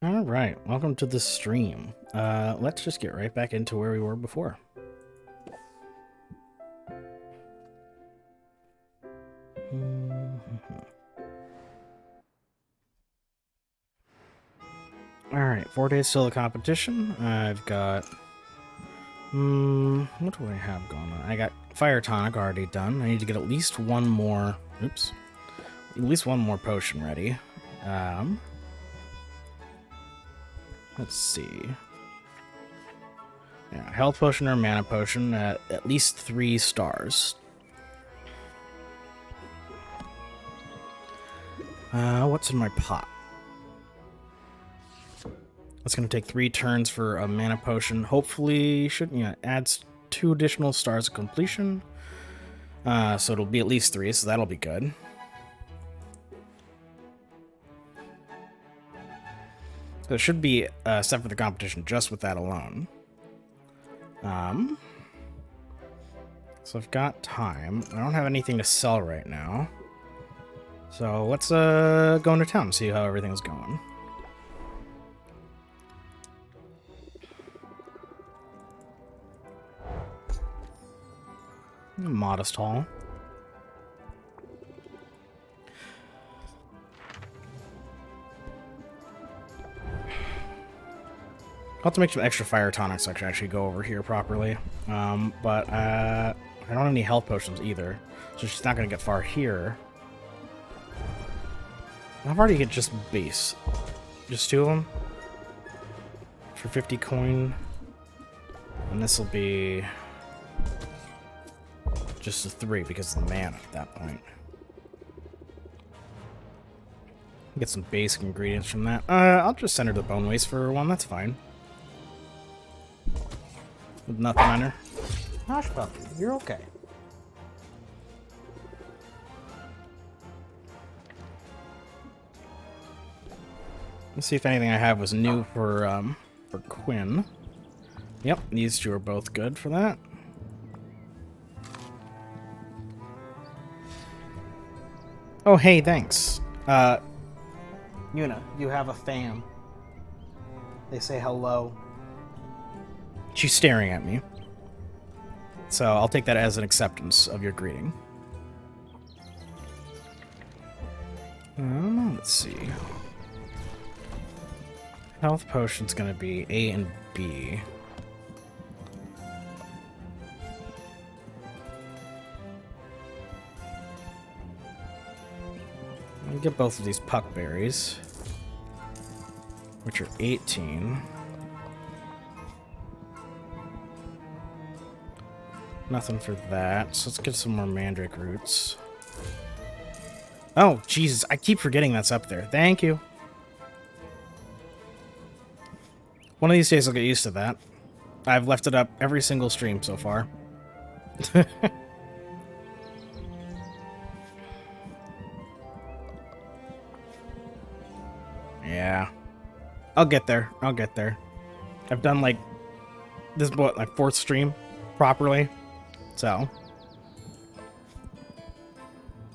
All right, welcome to the stream. Let's just get right back into where we were before. All right, 4 days till the competition. I've got what do I have going on? I got Fire Tonic already done. I need to get at least one more. Oops, at least one more potion ready. Let's see. Yeah, health potion or mana potion at least 3 stars. What's in my pot? That's going to take 3 turns for a mana potion. Hopefully, adds 2 additional stars of completion. So it'll be at least 3, so that'll be good. So it should be set for the competition just with that alone. So I've got time. I don't have anything to sell right now. So let's go into town and see how everything's going. Modest haul. I'll have to make some extra fire tonics so I can actually go over here properly. But I don't have any health potions either, so she's not going to get far here. I've already hit just base. Just 2 of them. For 50 coin. And this will be just a 3 because of the mana at that point. Get some basic ingredients from that. I'll just send her the bone waste for 1, that's fine. With nothing on her. Hush puppy, you're okay. Let's see if anything I have was new for Quinn. Yep, these 2 are both good for that. Oh, hey, thanks. Yuna, you have a fan. They say hello. She's staring at me. So I'll take that as an acceptance of your greeting. Let's see. Health potion's gonna be A and B. I'll get both of these puck berries, which are 18. Nothing for that, so let's get some more mandrake roots. Oh, Jesus, I keep forgetting that's up there. Thank you. One of these days I'll get used to that. I've left it up every single stream so far. Yeah. I'll get there. I'll get there. I've done like this is what, my 4th stream properly. So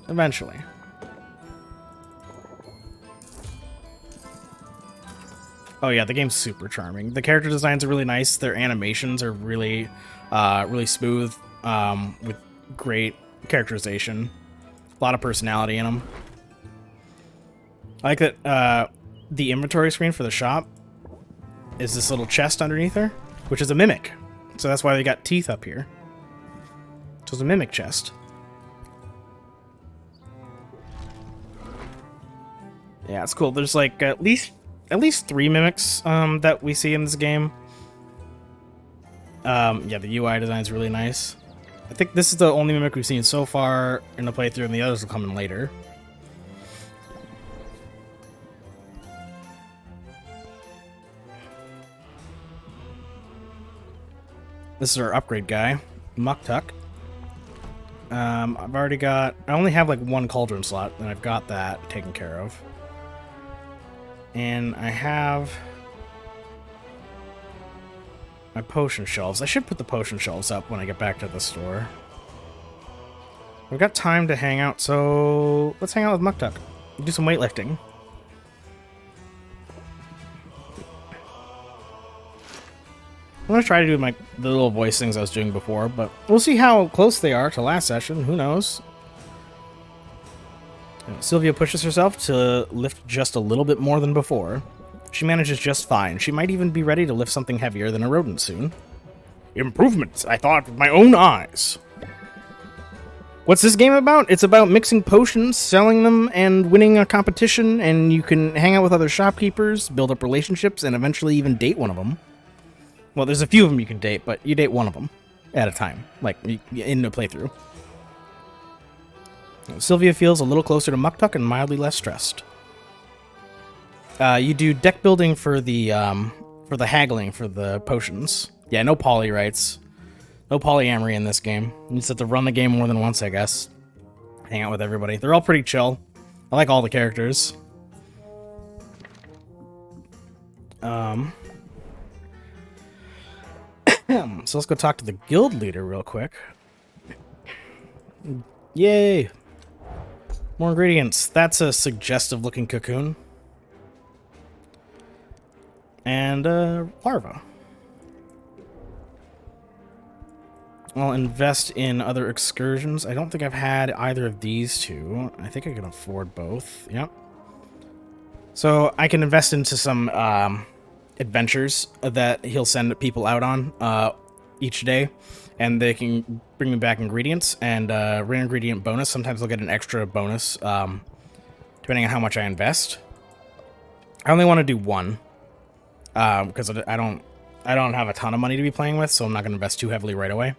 eventually. Oh yeah, the game's super charming. The character designs are really nice. Their animations are really really smooth, with great characterization. A lot of personality in them. I like that the inventory screen for the shop is this little chest underneath her, which is a mimic. So that's why they got teeth up here. So it's a mimic chest. Yeah, it's cool. There's like at least 3 mimics that we see in this game. Yeah, the UI design is really nice. I think this is the only mimic we've seen so far in the playthrough, and the others will come in later. This is our upgrade guy, Muktuk. I've already got... I only have like 1 cauldron slot, and I've got that taken care of. And I have my potion shelves. I should put the potion shelves up when I get back to the store. We've got time to hang out, so let's hang out with Muktuk. Do some weightlifting. I'm gonna try to do the little voice things I was doing before, but we'll see how close they are to last session. Who knows? Sylvia pushes herself to lift just a little bit more than before. She manages just fine. She might even be ready to lift something heavier than a rodent soon. Improvements, I thought with my own eyes. What's this game about? It's about mixing potions, selling them, and winning a competition, and you can hang out with other shopkeepers, build up relationships, and eventually even date one of them. Well, there's a few of them you can date, but you date one of them at a time, like in a playthrough. Sylvia feels a little closer to Muktuk and mildly less stressed. You do deck building for the haggling for the potions. Yeah, no poly rights. No polyamory in this game. You just have to run the game more than once, I guess. Hang out with everybody. They're all pretty chill. I like all the characters. So let's go talk to the guild leader real quick. Yay! More ingredients. That's a suggestive looking cocoon. And larva. I'll invest in other excursions. I don't think I've had either of these two. I think I can afford both. Yep. So I can invest into some adventures that he'll send people out on each day, and they can bring me back ingredients and rare ingredient bonus. Sometimes I'll get an extra bonus depending on how much I invest. I only want to do one because I don't have a ton of money to be playing with, so I'm not going to invest too heavily right away.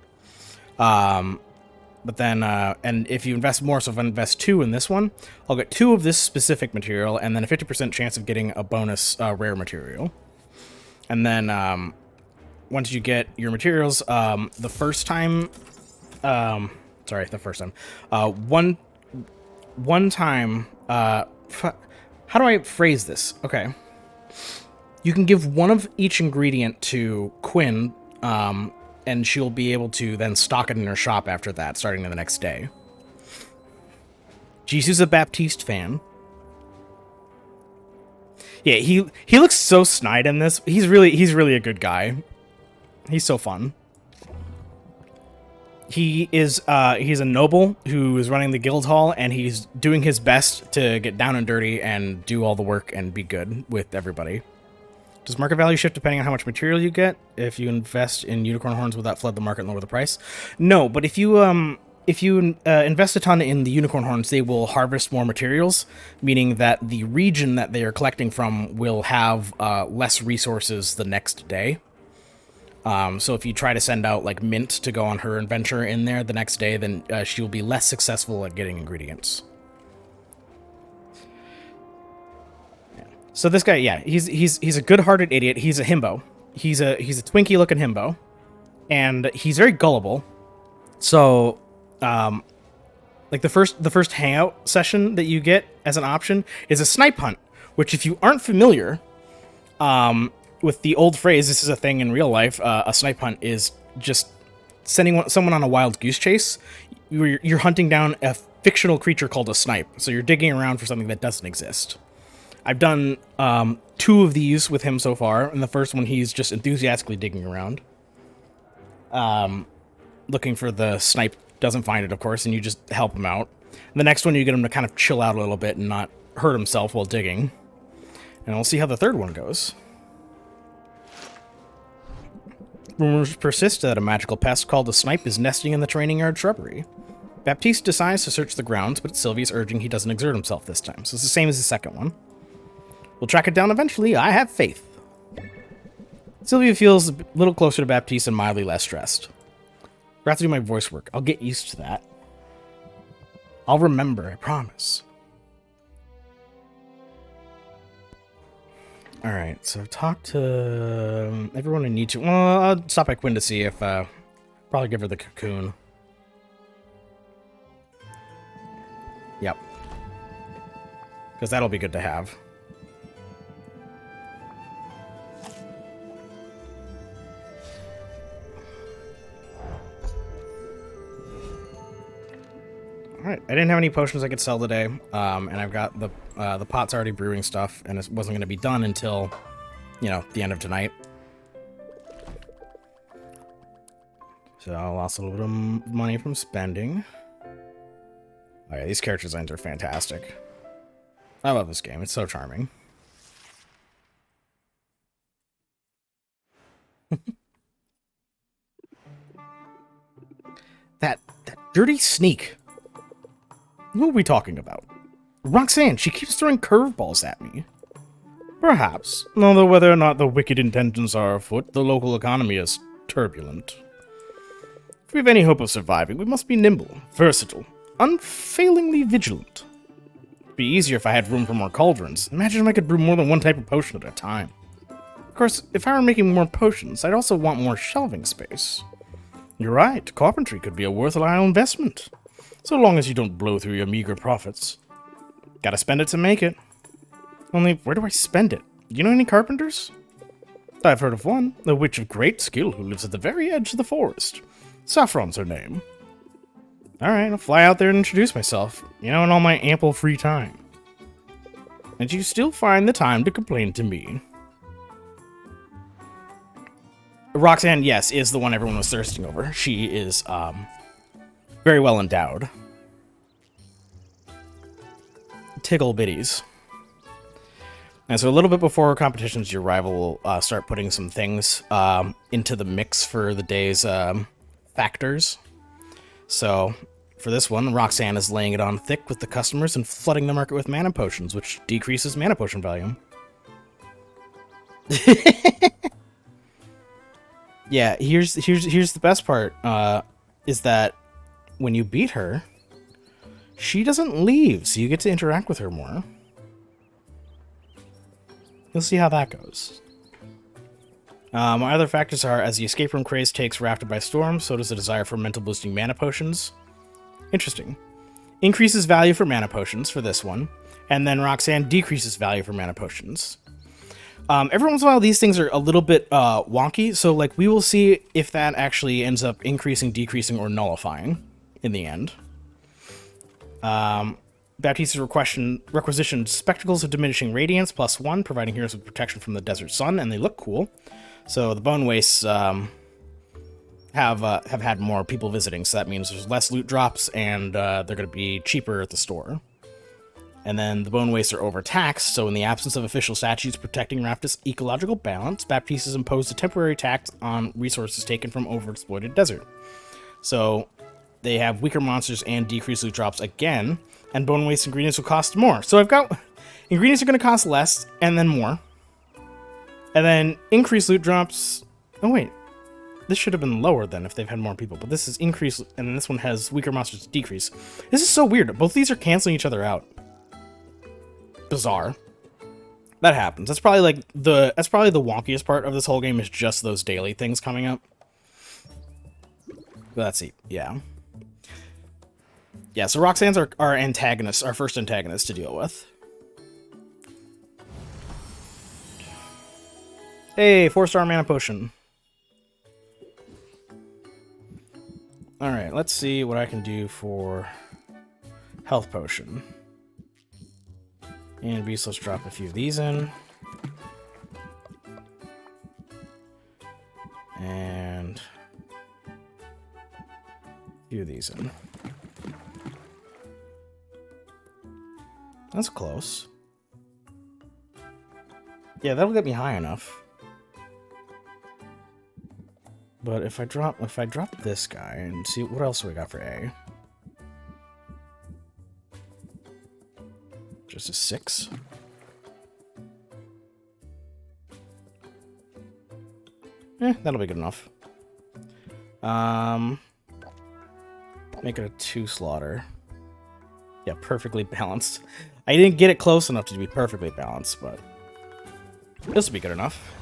But then, and if you invest more, so if I invest 2 in this one, I'll get 2 of this specific material, and then a 50% chance of getting a bonus rare material. And then, once you get your materials, the first time, one time, how do I phrase this? Okay. You can give one of each ingredient to Quinn, and she'll be able to then stock it in her shop after that, starting the next day. Jesus a Baptiste fan. Yeah, he looks so snide in this. He's really a good guy. He's so fun. He is he's a noble who is running the guild hall, and he's doing his best to get down and dirty and do all the work and be good with everybody. Does market value shift depending on how much material you get? If you invest in unicorn horns, will that flood the market and lower the price? No, but if you invest a ton in the unicorn horns, they will harvest more materials, meaning that the region that they are collecting from will have less resources the next day. So if you try to send out like Mint to go on her adventure in there the next day, then she will be less successful at getting ingredients. So this guy, yeah, he's a good-hearted idiot. He's a himbo. He's a Twinkie-looking himbo, and he's very gullible. So, like the first hangout session that you get as an option is a snipe hunt, which if you aren't familiar, with the old phrase, this is a thing in real life. A snipe hunt is just sending someone on a wild goose chase. You're hunting down a fictional creature called a snipe. So you're digging around for something that doesn't exist. I've done 2 of these with him so far. In the first one, he's just enthusiastically digging around, looking for the snipe. Doesn't find it, of course, and you just help him out. And the next one, you get him to kind of chill out a little bit and not hurt himself while digging. And we'll see how the third one goes. Rumors persist that a magical pest called a snipe is nesting in the training yard shrubbery. Baptiste decides to search the grounds, but Sylvie's urging he doesn't exert himself this time, so it's the same as the second one. We'll track it down eventually, I have faith. Sylvia feels a little closer to Baptiste and mildly less stressed. I have to do my voice work. I'll get used to that. I'll remember, I promise. Alright, so talk to everyone I need to. Well, I'll stop at Quinn to see if, probably give her the cocoon. Yep. Because that'll be good to have. Alright, I didn't have any potions I could sell today, and I've got the pot's already brewing stuff, and it wasn't going to be done until, you know, the end of tonight. So I lost a little bit of money from spending. Oh yeah, these character designs are fantastic. I love this game. It's so charming. that dirty sneak. Who are we talking about? Roxanne, she keeps throwing curveballs at me. Perhaps, although whether or not the wicked intentions are afoot, the local economy is turbulent. If we have any hope of surviving, we must be nimble, versatile, unfailingly vigilant. It'd be easier if I had room for more cauldrons. Imagine if I could brew more than one type of potion at a time. Of course, if I were making more potions, I'd also want more shelving space. You're right, carpentry could be a worthwhile investment, so long as you don't blow through your meager profits. Gotta spend it to make it. Only, where do I spend it? Do you know any carpenters? I've heard of one, a witch of great skill who lives at the very edge of the forest. Saffron's her name. Alright, I'll fly out there and introduce myself, in all my ample free time. And you still find the time to complain to me. Roxanne, yes, is the one everyone was thirsting over. She is, very well endowed. Tickle bitties. And so a little bit before competitions, your rival will start putting some things into the mix for the day's factors. So for this one, Roxanne is laying it on thick with the customers and flooding the market with mana potions, which decreases mana potion value. Yeah, here's the best part, is that when you beat her, she doesn't leave, so you get to interact with her more. You'll see how that goes. My other factors are, as the escape room craze takes Rafted by storm, so does the desire for mental boosting mana potions. Interesting. Increases value for mana potions for this one, and then Roxanne decreases value for mana potions. Every once in a while, these things are a little bit wonky, so like we will see if that actually ends up increasing, decreasing, or nullifying in the end. Baptiste's requisitioned Spectacles of Diminishing Radiance +1, providing heroes with protection from the desert sun, and they look cool. So the Bone Wastes have had more people visiting, so that means there's less loot drops, and they're going to be cheaper at the store. And then the Bone Wastes are overtaxed, so in the absence of official statutes protecting Raftus' ecological balance, Baptiste has imposed a temporary tax on resources taken from overexploited desert. So they have weaker monsters and decreased loot drops again, and Bone Waste ingredients will cost more. So I've got ingredients are going to cost less, and then more. And then increased loot drops. Oh wait, this should have been lower then if they've had more people, but this is increased, and then this one has weaker monsters decrease. This is so weird. Both these are canceling each other out. Bizarre. That happens. That's probably like the wonkiest part of this whole game is just those daily things coming up. But let's see. Yeah. Yeah, so Roxanne's our antagonist, our first antagonist to deal with. Hey, 4-star mana potion. Alright, let's see what I can do for health potion. And beast, let's drop a few of these in. And a few of these in. That's close. Yeah, that'll get me high enough. But if I drop this guy and see what else we got for A. Just a 6. That'll be good enough. Make it a 2 slaughter. Yeah, perfectly balanced. I didn't get it close enough to be perfectly balanced, but this will be good enough.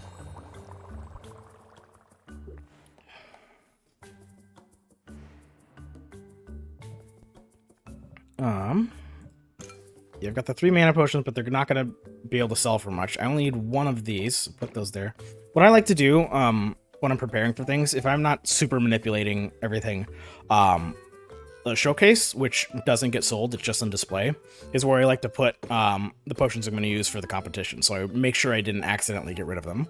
Yeah, I've got the 3 mana potions, but they're not going to be able to sell for much. I only need 1 of these. Put those there. What I like to do when I'm preparing for things, if I'm not super manipulating everything, the showcase, which doesn't get sold, it's just on display, is where I like to put the potions I'm going to use for the competition. So I make sure I didn't accidentally get rid of them.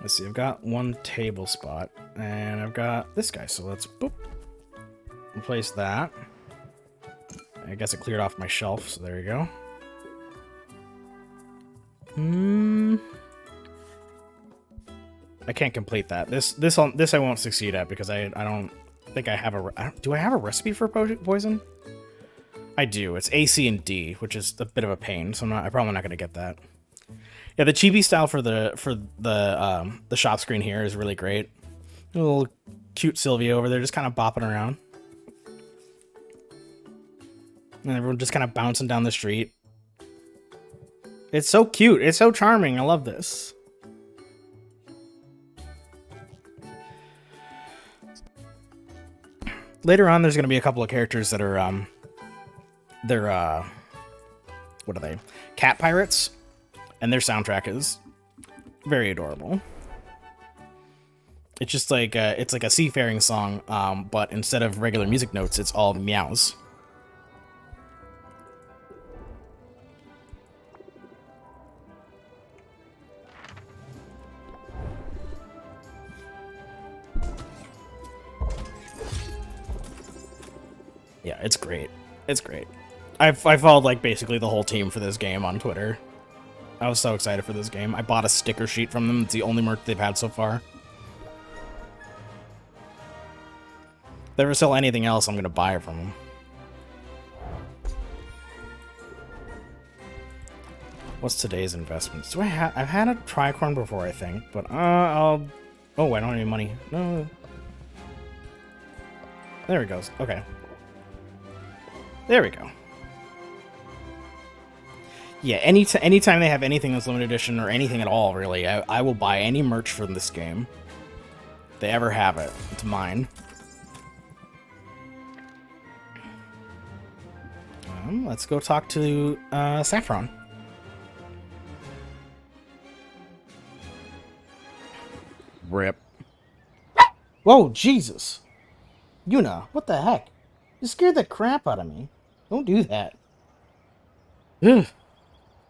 Let's see, I've got one table spot, and I've got this guy, so let's boop, replace that. I guess it cleared off my shelf, so there you go. I can't complete that. This I won't succeed at because I don't think I have a... do I have a recipe for poison? I do. It's A, C, and D, which is a bit of a pain, so I'm probably not going to get that. Yeah, the chibi style for the shop screen here is really great. A little cute Sylvia over there just kind of bopping around. And everyone just kind of bouncing down the street. It's so cute. It's so charming. I love this. Later on, there's going to be a couple of characters that are, what are they? Cat pirates. And their soundtrack is very adorable. It's just like, it's like a seafaring song, but instead of regular music notes, it's all meows. Yeah, it's great. It's great. I followed like basically the whole team for this game on Twitter. I was so excited for this game. I bought a sticker sheet from them. It's the only merch they've had so far. If they ever sell anything else, I'm going to buy it from them. What's today's investments? Do I have... I've had a tricorn before, I think. But, I'll... Oh, I don't have any money. No. There it goes. Okay. There we go. Yeah, anytime they have anything that's limited edition or anything at all, really, I will buy any merch from this game. If they ever have it, it's mine. Let's go talk to Saffron. Rip. Whoa, Jesus. Yuna, what the heck? You scared the crap out of me. Don't do that. Ugh.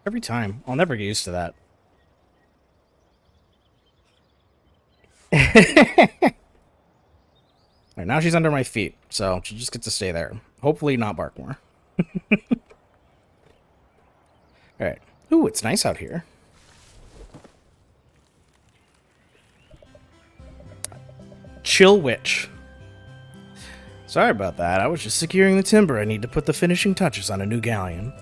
Every time. I'll never get used to that. Alright, now she's under my feet, so she just gets to stay there. Hopefully not bark more. Alright. Ooh, it's nice out here. Chill Witch. Sorry about that. I was just securing the timber I need to put the finishing touches on a new galleon.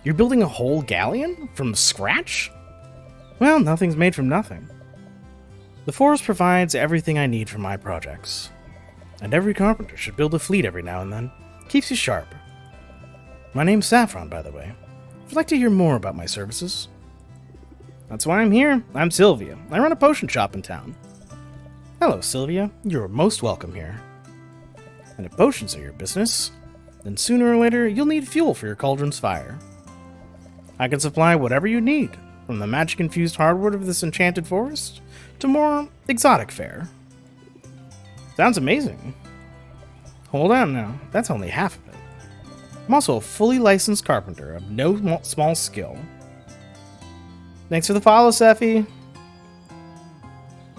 You're building a whole galleon? From scratch? Well, nothing's made from nothing. The forest provides everything I need for my projects. And every carpenter should build a fleet every now and then. Keeps you sharp. My name's Saffron, by the way. If you'd like to hear more about my services. That's why I'm here. I'm Sylvia. I run a potion shop in town. Hello, Sylvia. You're most welcome here. And if potions are your business, then sooner or later you'll need fuel for your cauldron's fire. I can supply whatever you need, from the magic-infused hardwood of this enchanted forest to more exotic fare. Sounds amazing. Hold on now, that's only half of it. I'm also a fully licensed carpenter of no small skill. Thanks for the follow, Seffi.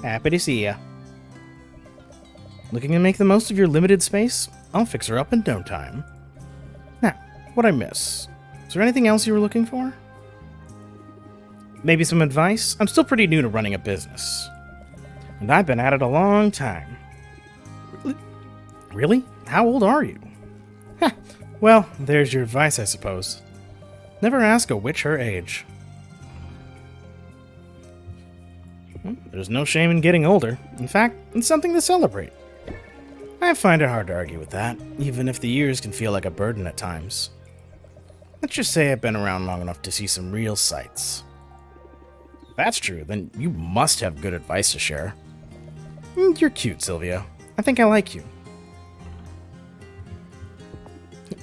Happy to see ya. Looking to make the most of your limited space? I'll fix her up in no time. Now, what'd I miss? Is there anything else you were looking for? Maybe some advice? I'm still pretty new to running a business. And I've been at it a long time. Really? How old are you? Heh, well, there's your advice, I suppose. Never ask a witch her age. Well, there's no shame in getting older. In fact, it's something to celebrate. I find it hard to argue with that, even if the years can feel like a burden at times. Let's just say I've been around long enough to see some real sights. If that's true, then you must have good advice to share. You're cute, Sylvia. I think I like you.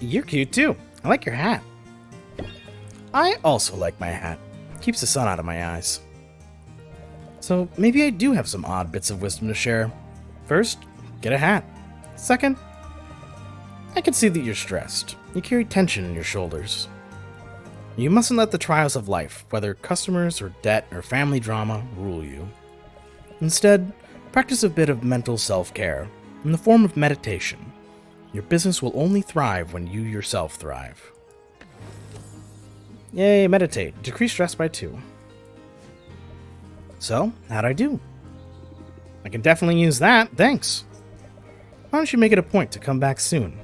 You're cute, too. I like your hat. I also like my hat. Keeps the sun out of my eyes. So maybe I do have some odd bits of wisdom to share. First, get a hat. Second, I can see that you're stressed. You carry tension in your shoulders. You mustn't let the trials of life, whether customers or debt or family drama, rule you. Instead, practice a bit of mental self-care in the form of meditation. Your business will only thrive when you yourself thrive. Yay, meditate. Decrease stress by 2. So, how'd I do? I can definitely use that, thanks. Why don't you make it a point to come back soon,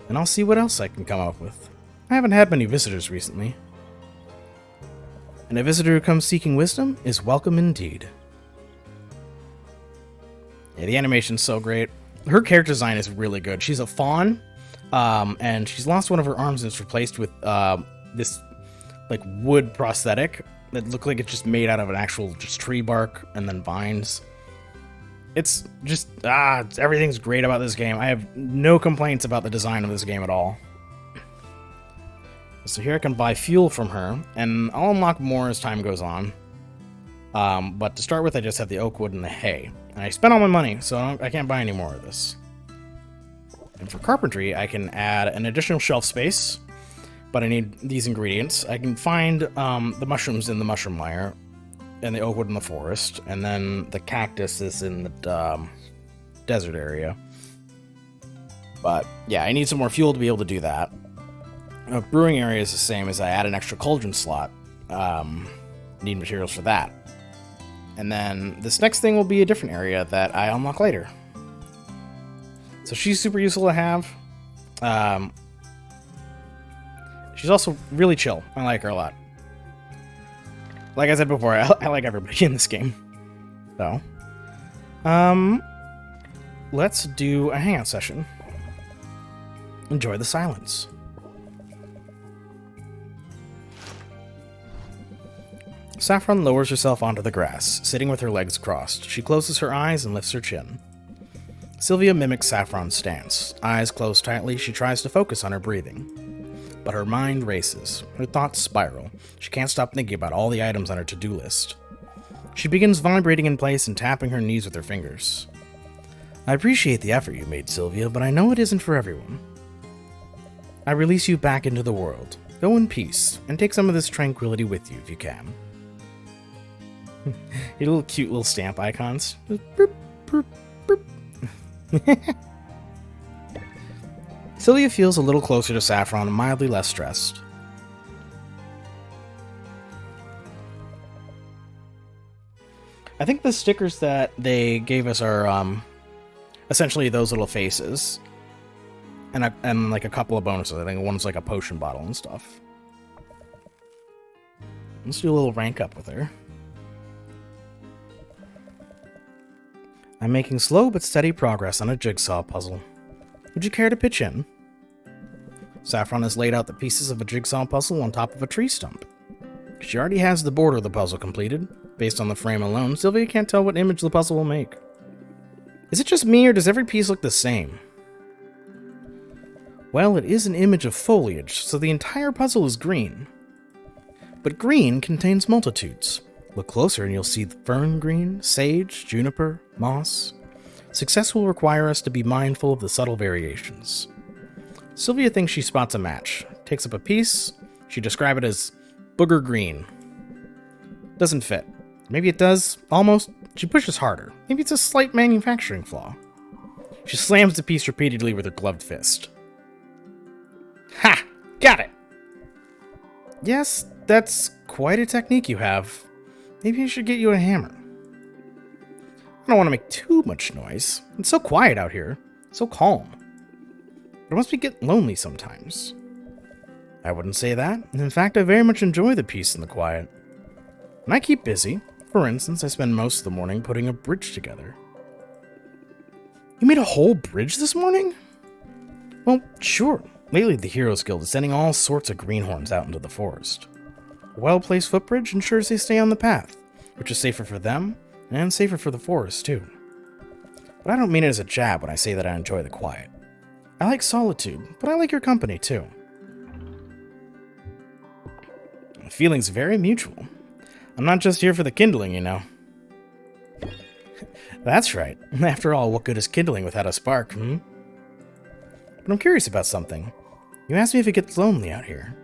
and I'll see what else I can come up with. I haven't had many visitors recently. And a visitor who comes seeking wisdom is welcome indeed. Yeah, the animation's so great. Her character design is really good. She's a fawn, and she's lost one of her arms and it's replaced with this like wood prosthetic that looked like it's just made out of an actual just tree bark and then vines. It's just everything's great about this game. I have no complaints about the design of this game at all. So here I can buy fuel from her, and I'll unlock more as time goes on. But to start with, I just have the oak wood and the hay. And I spent all my money, so I can't buy any more of this. And for carpentry, I can add an additional shelf space, but I need these ingredients. I can find the mushrooms in the mushroom mire, and the oak wood in the forest, and then the cactus is in the desert area. But yeah, I need some more fuel to be able to do that. Brewing area is the same as I add an extra cauldron slot. Need materials for that. And then this next thing will be a different area that I unlock later. So she's super useful to have. She's also really chill. I like her a lot. Like I said before, I like everybody in this game. So, let's do a hangout session. Enjoy the silence. Saffron lowers herself onto the grass, sitting with her legs crossed. She closes her eyes and lifts her chin. Sylvia mimics Saffron's stance. Eyes closed tightly, she tries to focus on her breathing. But her mind races. Her thoughts spiral. She can't stop thinking about all the items on her to-do list. She begins vibrating in place and tapping her knees with her fingers. I appreciate the effort you made, Sylvia, but I know it isn't for everyone. I release you back into the world. Go in peace, and take some of this tranquility with you if you can. Your little cute little stamp icons. Boop, boop, boop. Sylvia feels a little closer to Saffron and mildly less stressed. I think the stickers that they gave us are essentially those little faces. And like a couple of bonuses. I think one's like a potion bottle and stuff. Let's do a little rank up with her. I'm making slow but steady progress on a jigsaw puzzle. Would you care to pitch in? Saffron has laid out the pieces of a jigsaw puzzle on top of a tree stump. She already has the border of the puzzle completed. Based on the frame alone, Sylvia can't tell what image the puzzle will make. Is it just me, or does every piece look the same? Well, it is an image of foliage, so the entire puzzle is green. But green contains multitudes. Look closer and you'll see fern green, sage, juniper, moss. Success will require us to be mindful of the subtle variations. Sylvia thinks she spots a match. Takes up a piece. She describes it as booger green. Doesn't fit. Maybe it does. Almost. She pushes harder. Maybe it's a slight manufacturing flaw. She slams the piece repeatedly with her gloved fist. Ha! Got it! Yes, that's quite a technique you have. Maybe I should get you a hammer. I don't want to make too much noise. It's so quiet out here. So calm. But it must get lonely sometimes. I wouldn't say that. In fact, I very much enjoy the peace and the quiet. And I keep busy. For instance, I spend most of the morning putting a bridge together. You made a whole bridge this morning? Well, sure. Lately, the Heroes Guild is sending all sorts of greenhorns out into the forest. A well-placed footbridge ensures they stay on the path, which is safer for them, and safer for the forest, too. But I don't mean it as a jab when I say that I enjoy the quiet. I like solitude, but I like your company, too. The feeling's very mutual. I'm not just here for the kindling, you know. That's right. After all, what good is kindling without a spark, hmm? But I'm curious about something. You asked me if it gets lonely out here.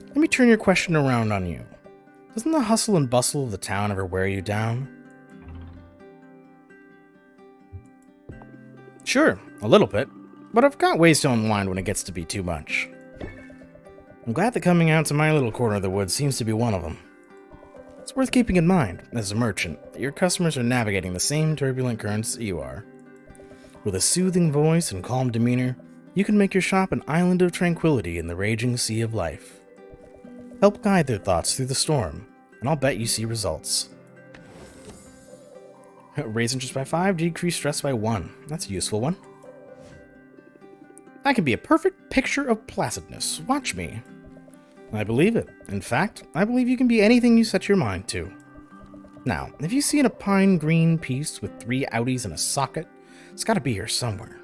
Let me turn your question around on you. Doesn't the hustle and bustle of the town ever wear you down? Sure, a little bit, but I've got ways to unwind when it gets to be too much. I'm glad that coming out to my little corner of the woods seems to be one of them. It's worth keeping in mind, as a merchant, that your customers are navigating the same turbulent currents that you are. With a soothing voice and calm demeanor, you can make your shop an island of tranquility in the raging sea of life. Help guide their thoughts through the storm, and I'll bet you see results. Raise interest by 5, decrease stress by 1. That's a useful one. I can be a perfect picture of placidness. Watch me. I believe it. In fact, I believe you can be anything you set your mind to. Now, if you see a pine green piece with 3 outies and a socket, it's got to be here somewhere.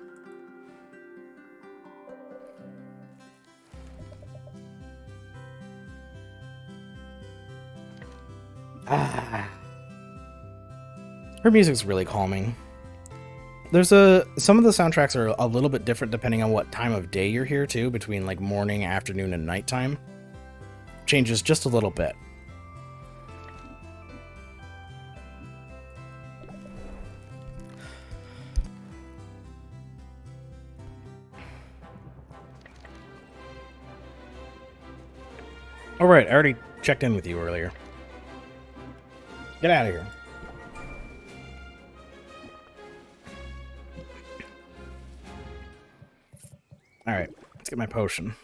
Her music's really calming. Some of the soundtracks are a little bit different depending on what time of day you're here too, between like morning, afternoon, and nighttime. Changes just a little bit. Alright, I already checked in with you earlier. Get out of here. Alright, let's get my potion.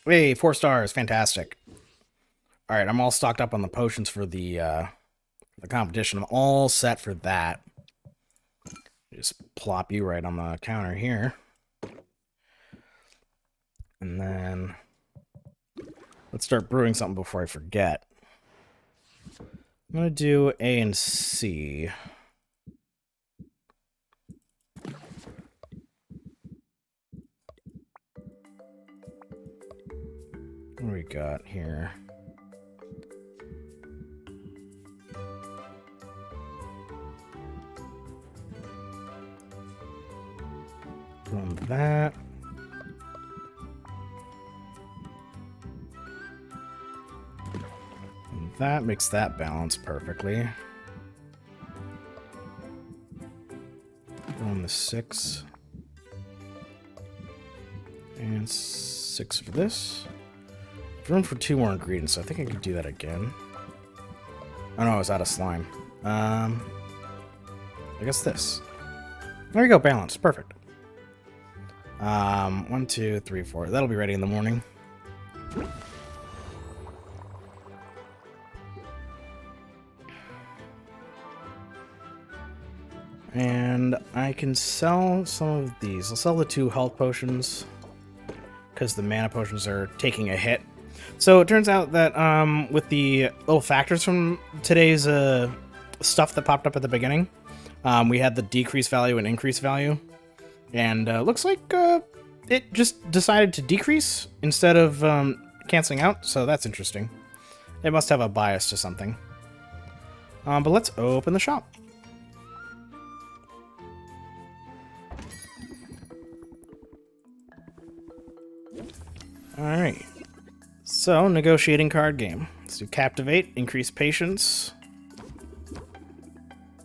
Hey, 4 stars, fantastic. Alright, I'm all stocked up on the potions for the competition. I'm all set for that. Just plop you right on the counter here. And then let's start brewing something before I forget. I'm going to do A and C. What do we got here? From that. And that makes that balance perfectly. On the 6. And 6 for this. Room for 2 more ingredients, so I think I can do that again. Oh no, I was out of slime. I guess this. There you go, balance. Perfect. 1, 2, 3, 4. That'll be ready in the morning. And I can sell some of these. I'll sell the 2 health potions because the mana potions are taking a hit. So it turns out that with the little factors from today's stuff that popped up at the beginning, we had the decrease value and increase value. And looks like it just decided to decrease instead of canceling out, so that's interesting. It must have a bias to something. But let's open the shop. Alright. So, negotiating card game. Let's do Captivate, increase patience.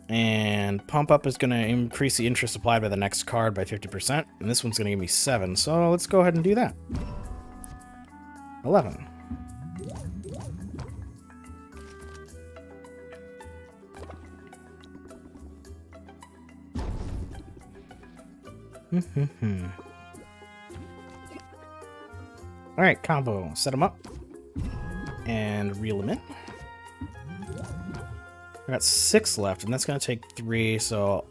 And Pump Up is going to increase the interest applied by the next card by 50%. And this one's going to give me 7, so let's go ahead and do that. 11. Alright, combo. Set them up. And reel them in. I got 6 left, and that's going to take 3, so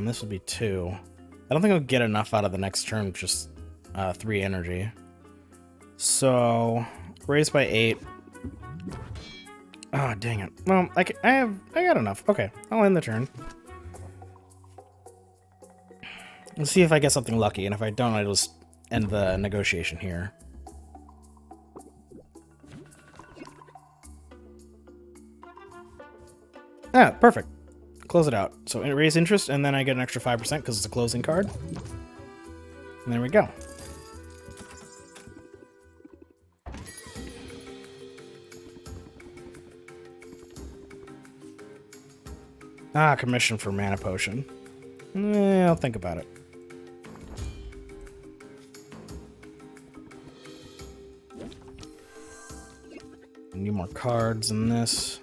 this would be 2. I don't think I'll get enough out of the next turn, just 3 energy. So, raise by 8. Oh, dang it. Well, I got enough. Okay, I'll end the turn. Let's see if I get something lucky, and if I don't, I'll just end the negotiation here. Ah, perfect. Close it out. So raise interest, and then I get an extra 5% because it's a closing card. And there we go. Ah, commission for mana potion. I'll think about it. I need more cards in this.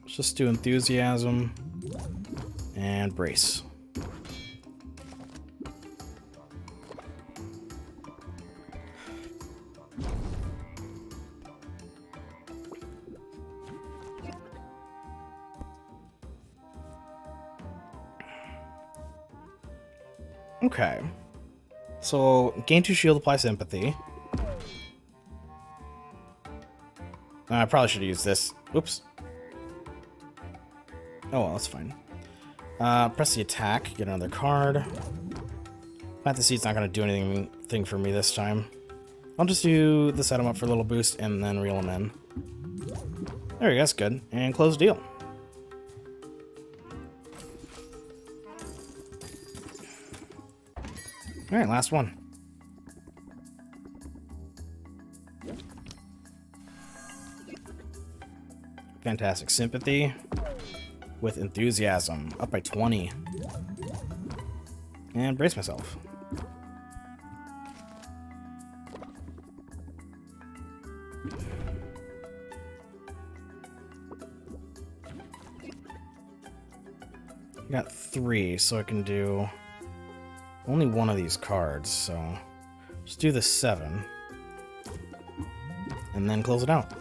Let's just do enthusiasm and brace. Okay. So, gain 2 shield, apply sympathy. I probably should have used this. Whoops. Oh, well, that's fine. Press the attack, get another card. Plant the Seed's not going to do anything for me this time. I'll just do the set him up for a little boost and then reel him in. There we go, that's good. And close deal. Alright, last one. Fantastic. Sympathy with enthusiasm. Up by 20. And brace myself. I got 3, so I can do only one of these cards, so just do the 7. And then close it out.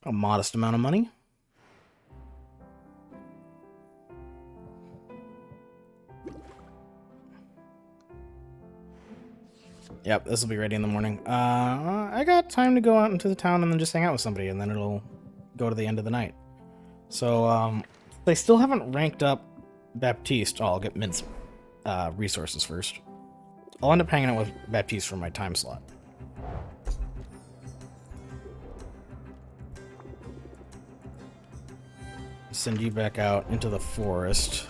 A modest amount of money. Yep, this will be ready in the morning. I got time to go out into the town and then just hang out with somebody, and then it'll go to the end of the night. So, they still haven't ranked up Baptiste. Oh, I'll get Mint's resources first. I'll end up hanging out with Baptiste for my time slot. Send you back out into the forest.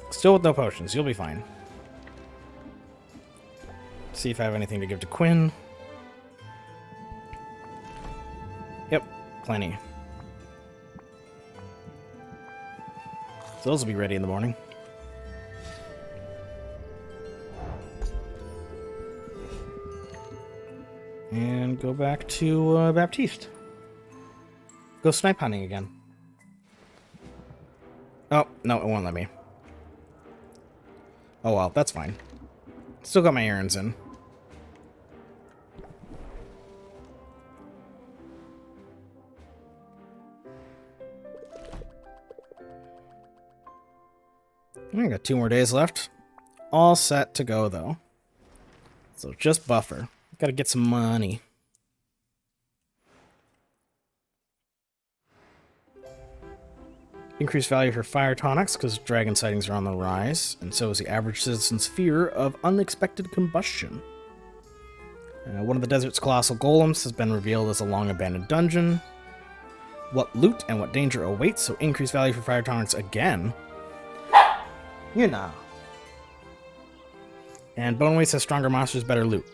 Still with no potions. You'll be fine. See if I have anything to give to Quinn. Yep, plenty. So those will be ready in the morning. And go back to Baptiste. Go snipe hunting again. Oh, no, it won't let me. Oh well, that's fine. Still got my errands in. I got 2 more days left. All set to go, though. So just buffer. Gotta get some money. Increased value for fire tonics, because dragon sightings are on the rise, and so is the average citizen's fear of unexpected combustion. One of the desert's colossal golems has been revealed as a long-abandoned dungeon. What loot and what danger awaits, so increased value for fire tonics again. You know. And Bone Waste has stronger monsters, better loot.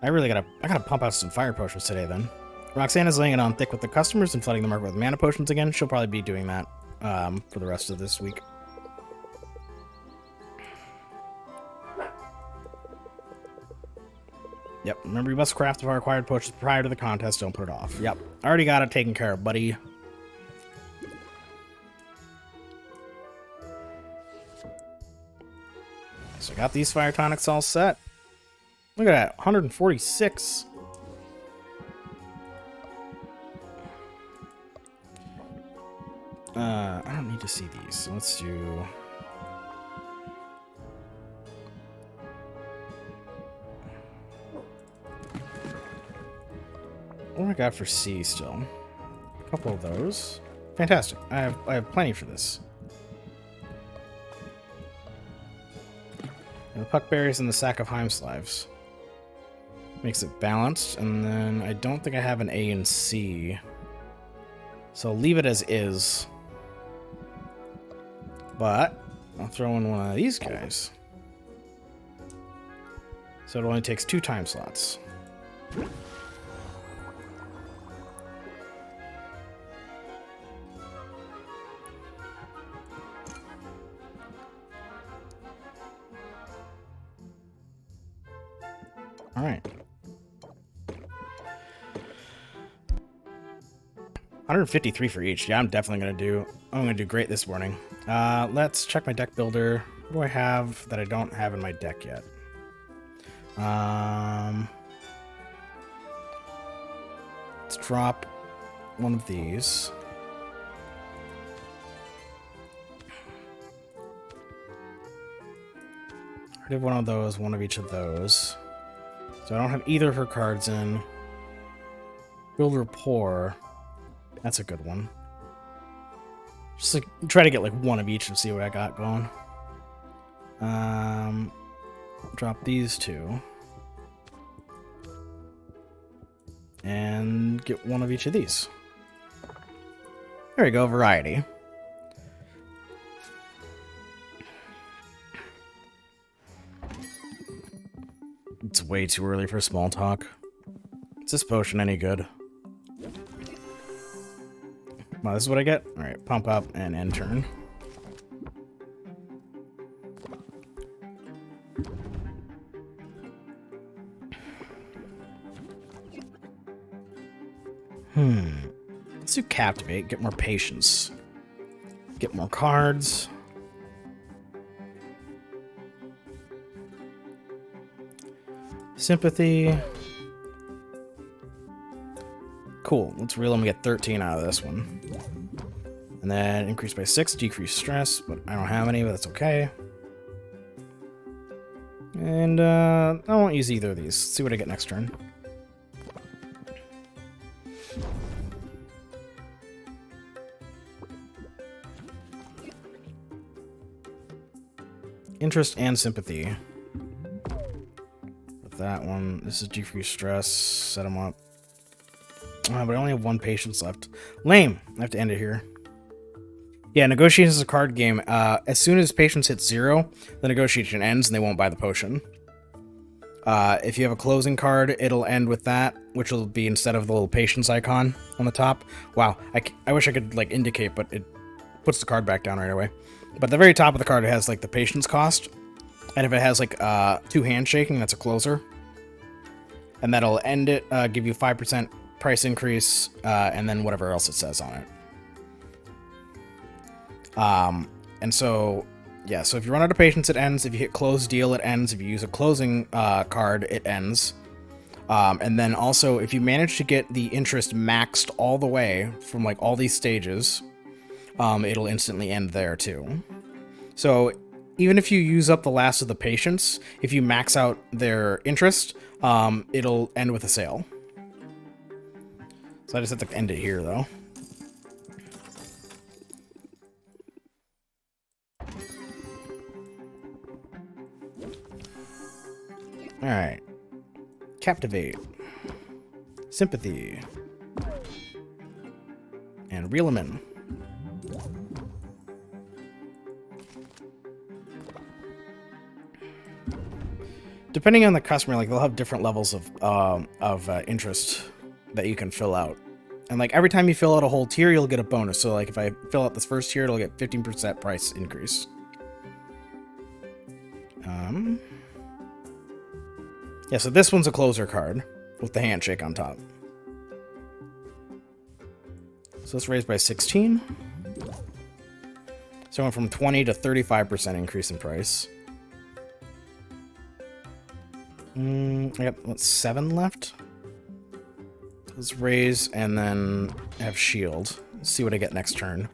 I gotta pump out some fire potions today, then. Roxanne is laying it on thick with the customers and flooding the market with mana potions again. She'll probably be doing that for the rest of this week. Yep, remember you must craft the required potions prior to the contest. Don't put it off. Yep, already got it taken care of, buddy. So I got these fire tonics all set. Look at that, 146. I don't need to see these, so let's do... What do I got for C still? A couple of those. Fantastic. I have plenty for this. And the puckberries and the sack of Heimslives. Makes it balanced, and then I don't think I have an A and C. So I'll leave it as is. But I'll throw in one of these guys. So it only takes 2 time slots. All right. 153 for each. Yeah, I'm definitely gonna do great this morning. Let's check my deck builder. What do I have that I don't have in my deck yet? Let's drop one of these. I did one of those, one of each of those. So I don't have either of her cards in. Build rapport. That's a good one. Just like try to get like one of each and see what I got going. Drop these 2. And get one of each of these. There we go, variety. It's way too early for small talk. Is this potion any good? Well, this is what I get? Alright, pump up and end turn. Let's do Captivate, get more patience. Get more cards. Sympathy. Cool, let's reel them and get 13 out of this one. And then increase by 6, decrease stress, but I don't have any, but that's okay. And I won't use either of these. Let's see what I get next turn. Interest and sympathy. With that one, this is decrease stress. Set them up. But I only have 1 patience left. Lame. I have to end it here. Yeah, negotiation is a card game. As soon as patience hits 0, the negotiation ends and they won't buy the potion. If you have a closing card, it'll end with that, which will be instead of the little patience icon on the top. Wow, I wish I could like indicate, but it puts the card back down right away. But the very top of the card, it has like the patience cost. And if it has like 2 handshaking, that's a closer. And that'll end it, give you 5% price increase, and then whatever else it says on it. And so, yeah, so if you run out of patience, it ends. If you hit close deal, it ends. If you use a closing card, it ends. And then also, if you manage to get the interest maxed all the way from like all these stages, it'll instantly end there too. So even if you use up the last of the patience, if you max out their interest, it'll end with a sale. So I just have to end it here though. Alright. Captivate. Sympathy. And reel them in. Depending on the customer, like they'll have different levels of interest that you can fill out. And like every time you fill out a whole tier, you'll get a bonus. So like if I fill out this first tier, it'll get 15% price increase. Yeah, so this one's a closer card with the handshake on top. So let's raise by 16. So I went from 20 to 35% increase in price. I got, what, 7 left? Let's raise and then have shield. Let's see what I get next turn.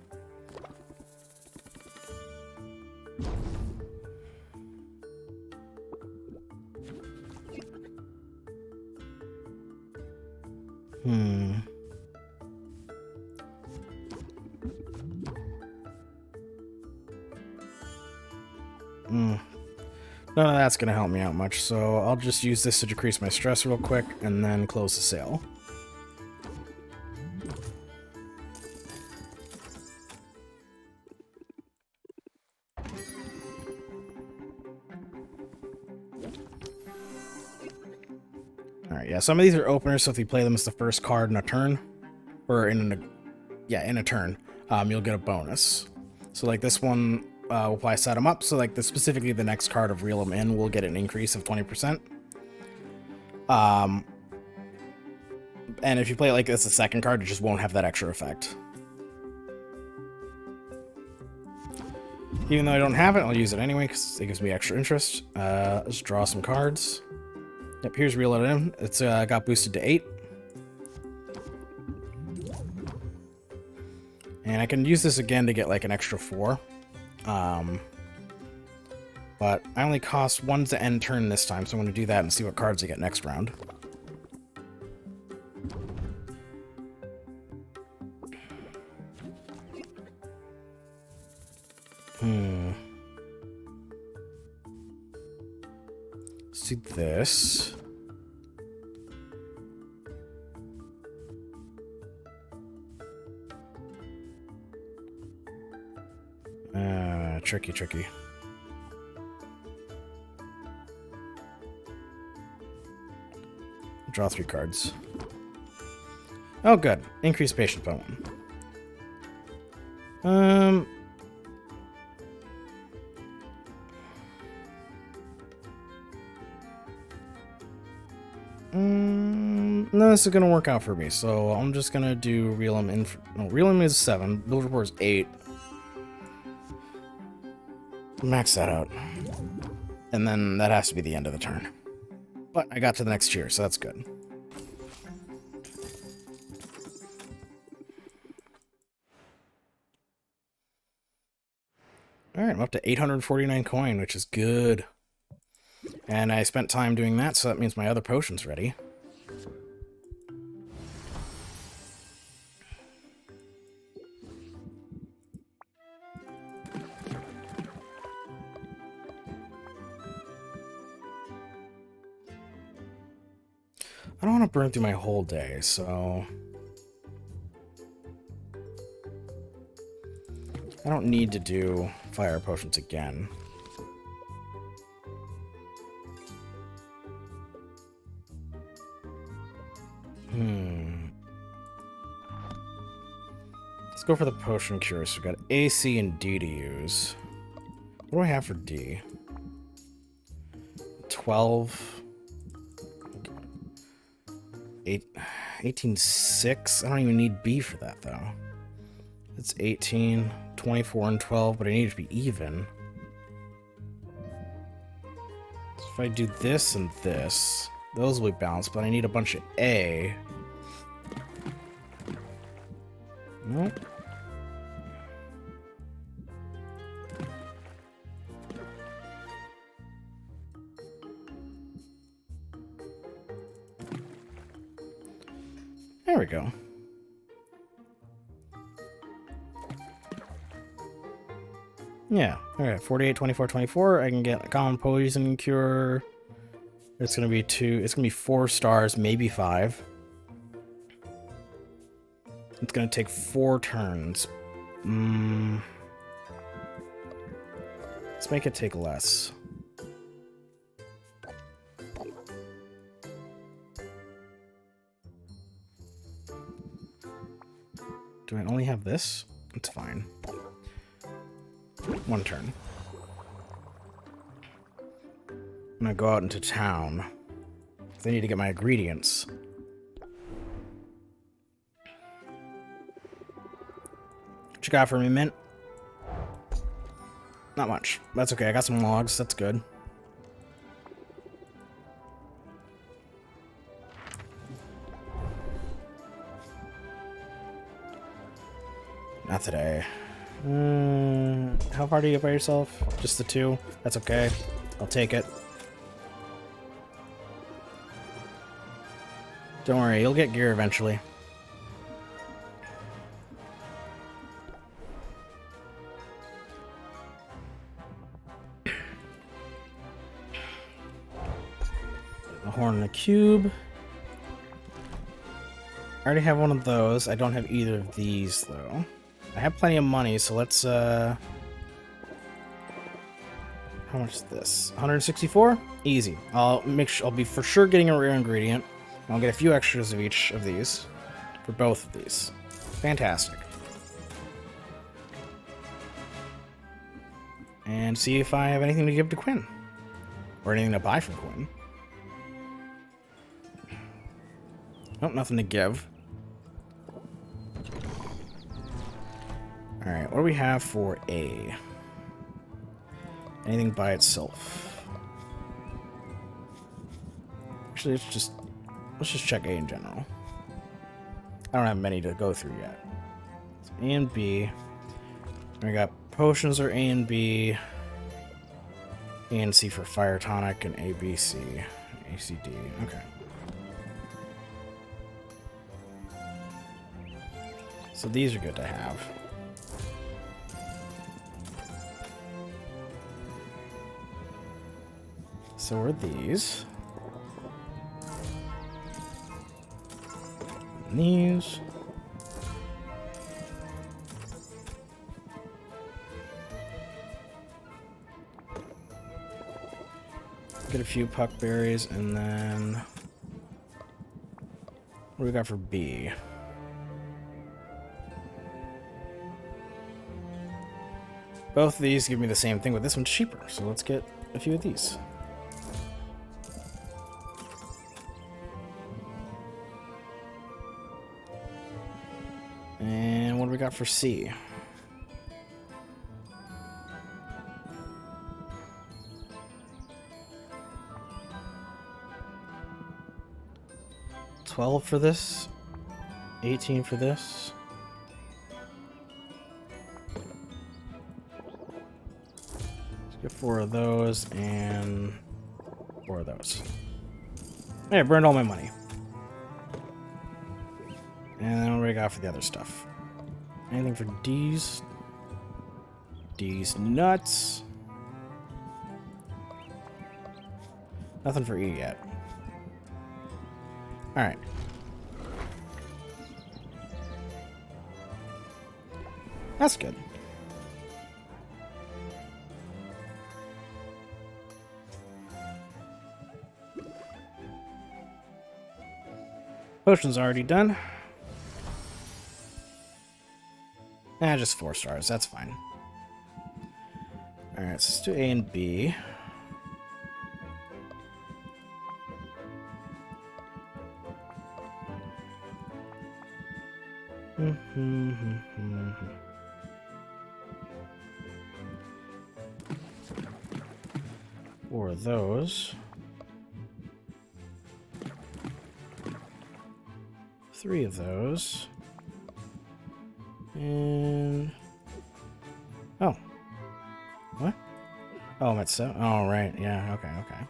None of that's going to help me out much, so I'll just use this to decrease my stress real quick and then close the sale. some of these are openers, so if you play them as the first card in a turn, or in a turn, you'll get a bonus. So like this one, will I set them up, so like specifically the next card of Reel 'em In will get an increase of 20%. And if you play it like this, the second card, it just won't have that extra effect. Even though I don't have it, I'll use it anyway because it gives me extra interest. Let's draw some cards. Yep, here's Reel It In. It's got boosted to 8. And I can use this again to get like an extra 4. But I only cost 1 to end turn this time, so I'm going to do that and see what cards I get next round. Let's do this. Tricky. Draw 3 cards. Oh, good. Increase patience by 1. No, this is gonna work out for me, so I'm just gonna do Reel 'em In. No, Reel 'em is 7. Build Report is 8. Max that out. And then that has to be the end of the turn. But I got to the next tier, so that's good. Alright, I'm up to 849 coin, which is good. And I spent time doing that, so that means my other potion's ready. I don't want to burn through my whole day, so... I don't need to do fire potions again. Let's go for the potion cure. So we've got A, C, and D to use. What do I have for D? 12... 18.6. I don't even need B for that, though. It's 18, 24, and 12, but I need it to be even. So if I do this and this, those will be balanced, but I need a bunch of A. Nope. There we go. Yeah, alright, 48, 24, 24. I can get a common poison cure. It's gonna be 2, it's gonna be 4 stars, maybe 5. It's gonna take 4 turns. Let's make it take less. Do I only have this? It's fine. 1 turn. I'm gonna go out into town. I need to get my ingredients. What you got for me, Mint? Not much. That's okay. I got some logs. That's good. Not today. How far do you get by yourself? Just the 2? That's okay. I'll take it. Don't worry, you'll get gear eventually. A horn and a cube. I already have one of those. I don't have either of these, though. I have plenty of money, so let's, how much is this? 164? Easy. I'll be for sure getting a rare ingredient. I'll get a few extras of each of these for both of these. Fantastic. And see if I have anything to give to Quinn. Or anything to buy from Quinn. Nope, nothing to give. Alright, what do we have for A? Anything by itself? Actually, let's just check A in general. I don't have many to go through yet. So A and B. We got potions are A and B. A and C for fire tonic and A, B, C. A, C, D. Okay. So these are good to have. So are these. And these. Get a few puck berries, and then what do we got for B? Both of these give me the same thing, but this one's cheaper, so let's get a few of these. And what do we got for C? $12 for this, $18 for this. Let's get 4 of those and 4 of those. Hey, I burned all my money. And then what do we got for the other stuff? Anything for D's? D's nuts. Nothing for E yet. Alright. That's good. Potion's already done. Just 4 stars. That's fine. Alright, so let's do A and B. Four of those. 3 of those. And oh, what? Oh, I'm at 7. Oh, right. Yeah. Okay. Okay.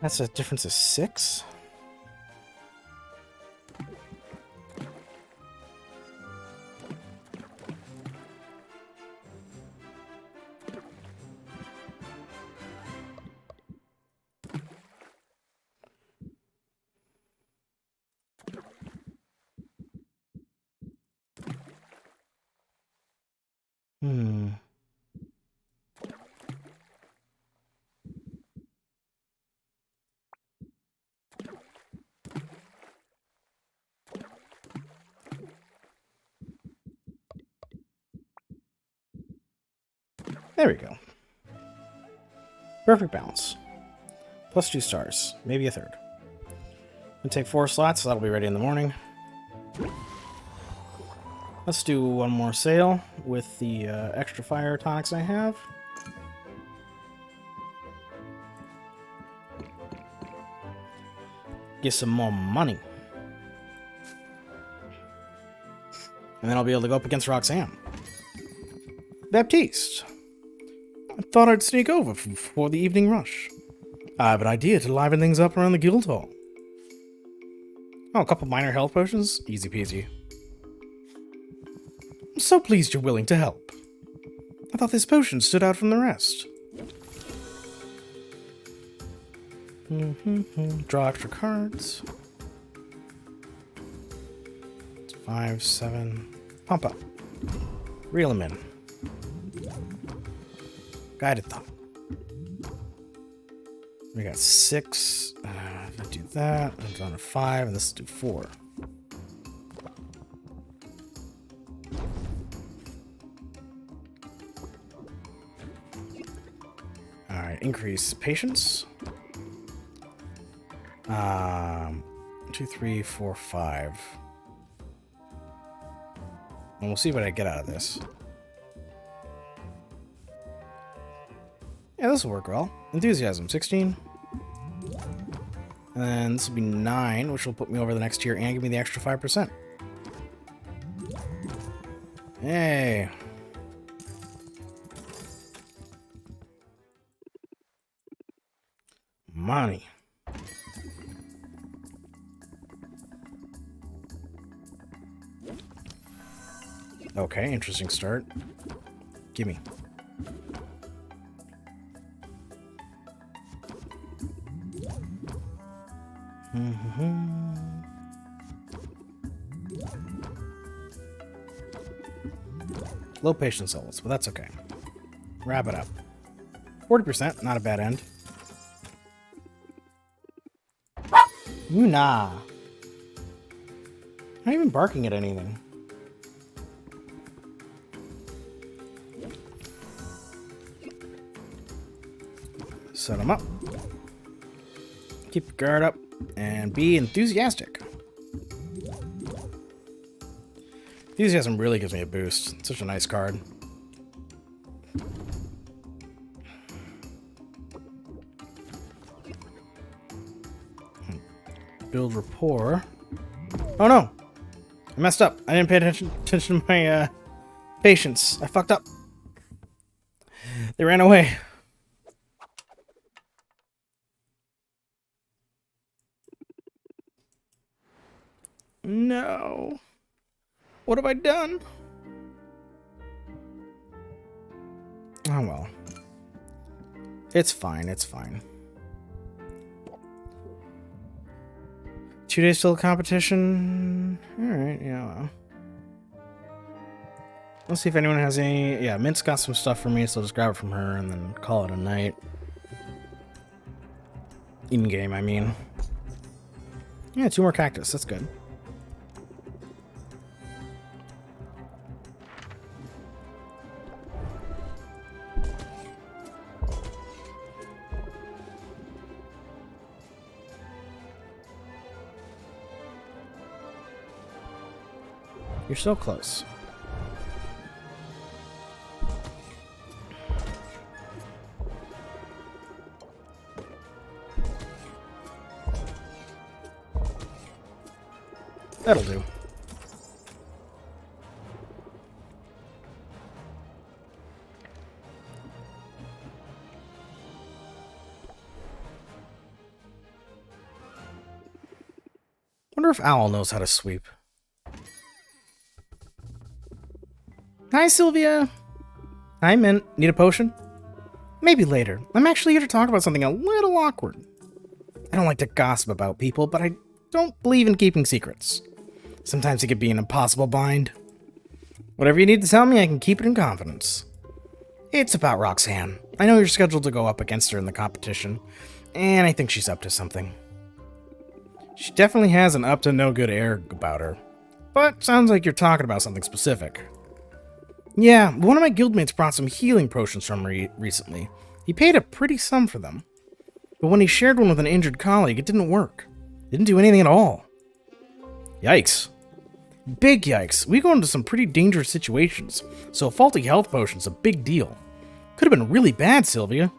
That's a difference of 6. There we go. Perfect balance. Plus 2 stars. Maybe a 3rd. Gonna take 4 slots, so that'll be ready in the morning. Let's do one more sale with the extra fire tonics I have. Get some more money. And then I'll be able to go up against Roxanne. Baptiste. I thought I'd sneak over before the evening rush. I have an idea to liven things up around the guild hall. Oh, a couple minor health potions? Easy peasy. I'm so pleased you're willing to help. I thought this potion stood out from the rest. Draw extra cards. 5, 7. Pump up. Reel him in. Guided thought. We got 6. Let's do that. I'm down to 5, and let's do 4. Alright, increase patience. 2, 3, 4, 5. And we'll see what I get out of this. Yeah, this will work well. Enthusiasm, 16. And then this will be 9, which will put me over the next tier and give me the extra 5%. Yay. Money. Okay, interesting start. Gimme. Low patience levels, but that's okay. Wrap it up. 40%, not a bad end. Not even barking at anything. Set them up. Keep your guard up and be enthusiastic. Enthusiasm really gives me a boost. It's such a nice card. Build rapport. Oh no! I messed up. I didn't pay attention to my patience. I fucked up. They ran away. No. What have I done? Oh well. It's fine, it's fine. 2 days till the competition. Alright, yeah, well. Let's see if anyone has any... Yeah, Mint's got some stuff for me, so I'll just grab it from her and then call it a night. In-game, I mean. Yeah, 2 more cactus. That's good. You're so close. That'll do. Wonder if Owl knows how to sweep. Hi, Sylvia. Hi, Mint. Need a potion? Maybe later. I'm actually here to talk about something a little awkward. I don't like to gossip about people, but I don't believe in keeping secrets. Sometimes it can be an impossible bind. Whatever you need to tell me, I can keep it in confidence. It's about Roxanne. I know you're scheduled to go up against her in the competition, and I think she's up to something. She definitely has an up-to-no-good air about her, but sounds like you're talking about something specific. Yeah, one of my guildmates brought some healing potions from recently. He paid a pretty sum for them. But when he shared one with an injured colleague, it didn't work. It didn't do anything at all. Yikes. Big yikes. We go into some pretty dangerous situations, so a faulty health potion's a big deal. Could have been really bad, Sylvia.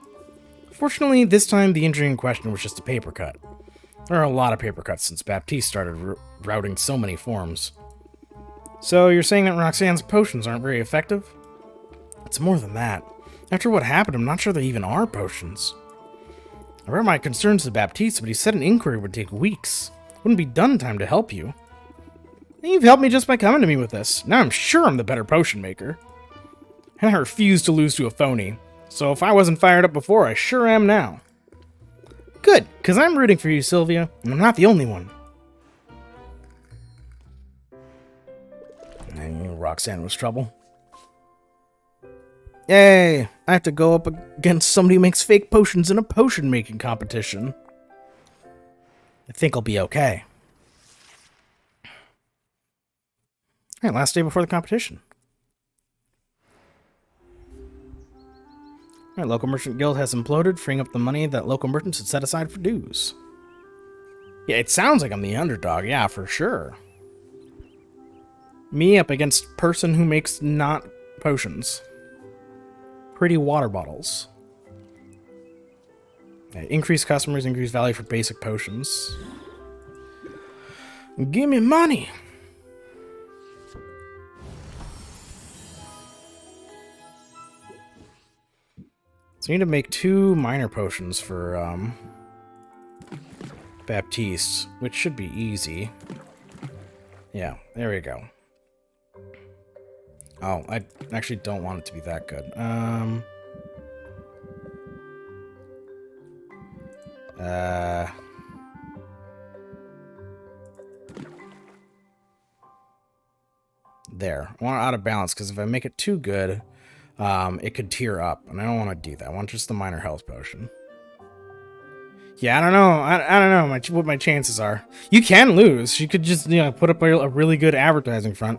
Fortunately, this time the injury in question was just a paper cut. There are a lot of paper cuts since Baptiste started routing so many forms. So you're saying that Roxanne's potions aren't very effective? It's more than that. After what happened, I'm not sure there even are potions. I brought my concerns to Baptiste, but he said an inquiry would take weeks. Wouldn't be done in time to help you. And you've helped me just by coming to me with this. Now I'm sure I'm the better potion maker. And I refuse to lose to a phony. So if I wasn't fired up before, I sure am now. Good, because I'm rooting for you, Sylvia, and I'm not the only one. thinking Roxanne was trouble. Yay! I have to go up against somebody who makes fake potions in a potion-making competition. I think I'll be okay. Alright, last day before the competition. Alright, local merchant guild has imploded, freeing up the money that local merchants had set aside for dues. Yeah, it sounds like I'm the underdog, yeah, for sure. Me up against person who makes not potions. Pretty water bottles. Yeah, increase customers, increase value for basic potions. Give me money! So I need to make 2 minor potions for Baptiste, which should be easy. Yeah, there we go. Oh, I actually don't want it to be that good. There. I want it out of balance, because if I make it too good, it could tear up, and I don't want to do that. I want just the minor health potion. Yeah, I don't know. I don't know what my chances are. You can lose. You could just, put up a really good advertising front.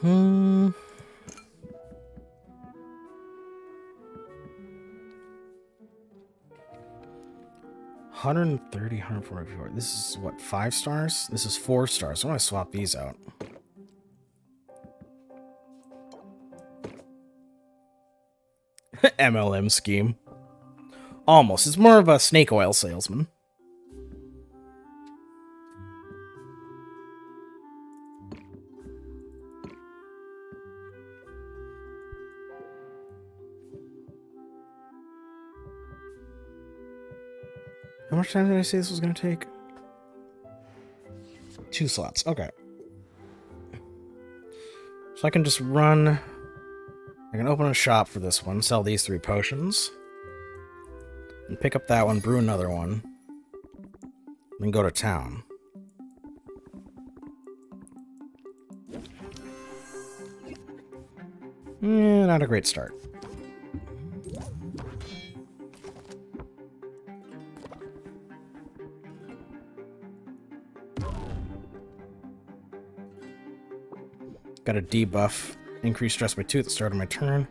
Hmm. 130, 144. This is what, 5 stars? This is 4 stars. So I want to swap these out. MLM scheme. Almost. It's more of a snake oil salesman. How much time did I say this was going to take? 2 slots. Okay. So I can just run. I can open a shop for this one, sell these 3 potions, and pick up that one, brew another one, then go to town. Not a great start. Got a debuff. Increase stress by 2 at the start of my turn.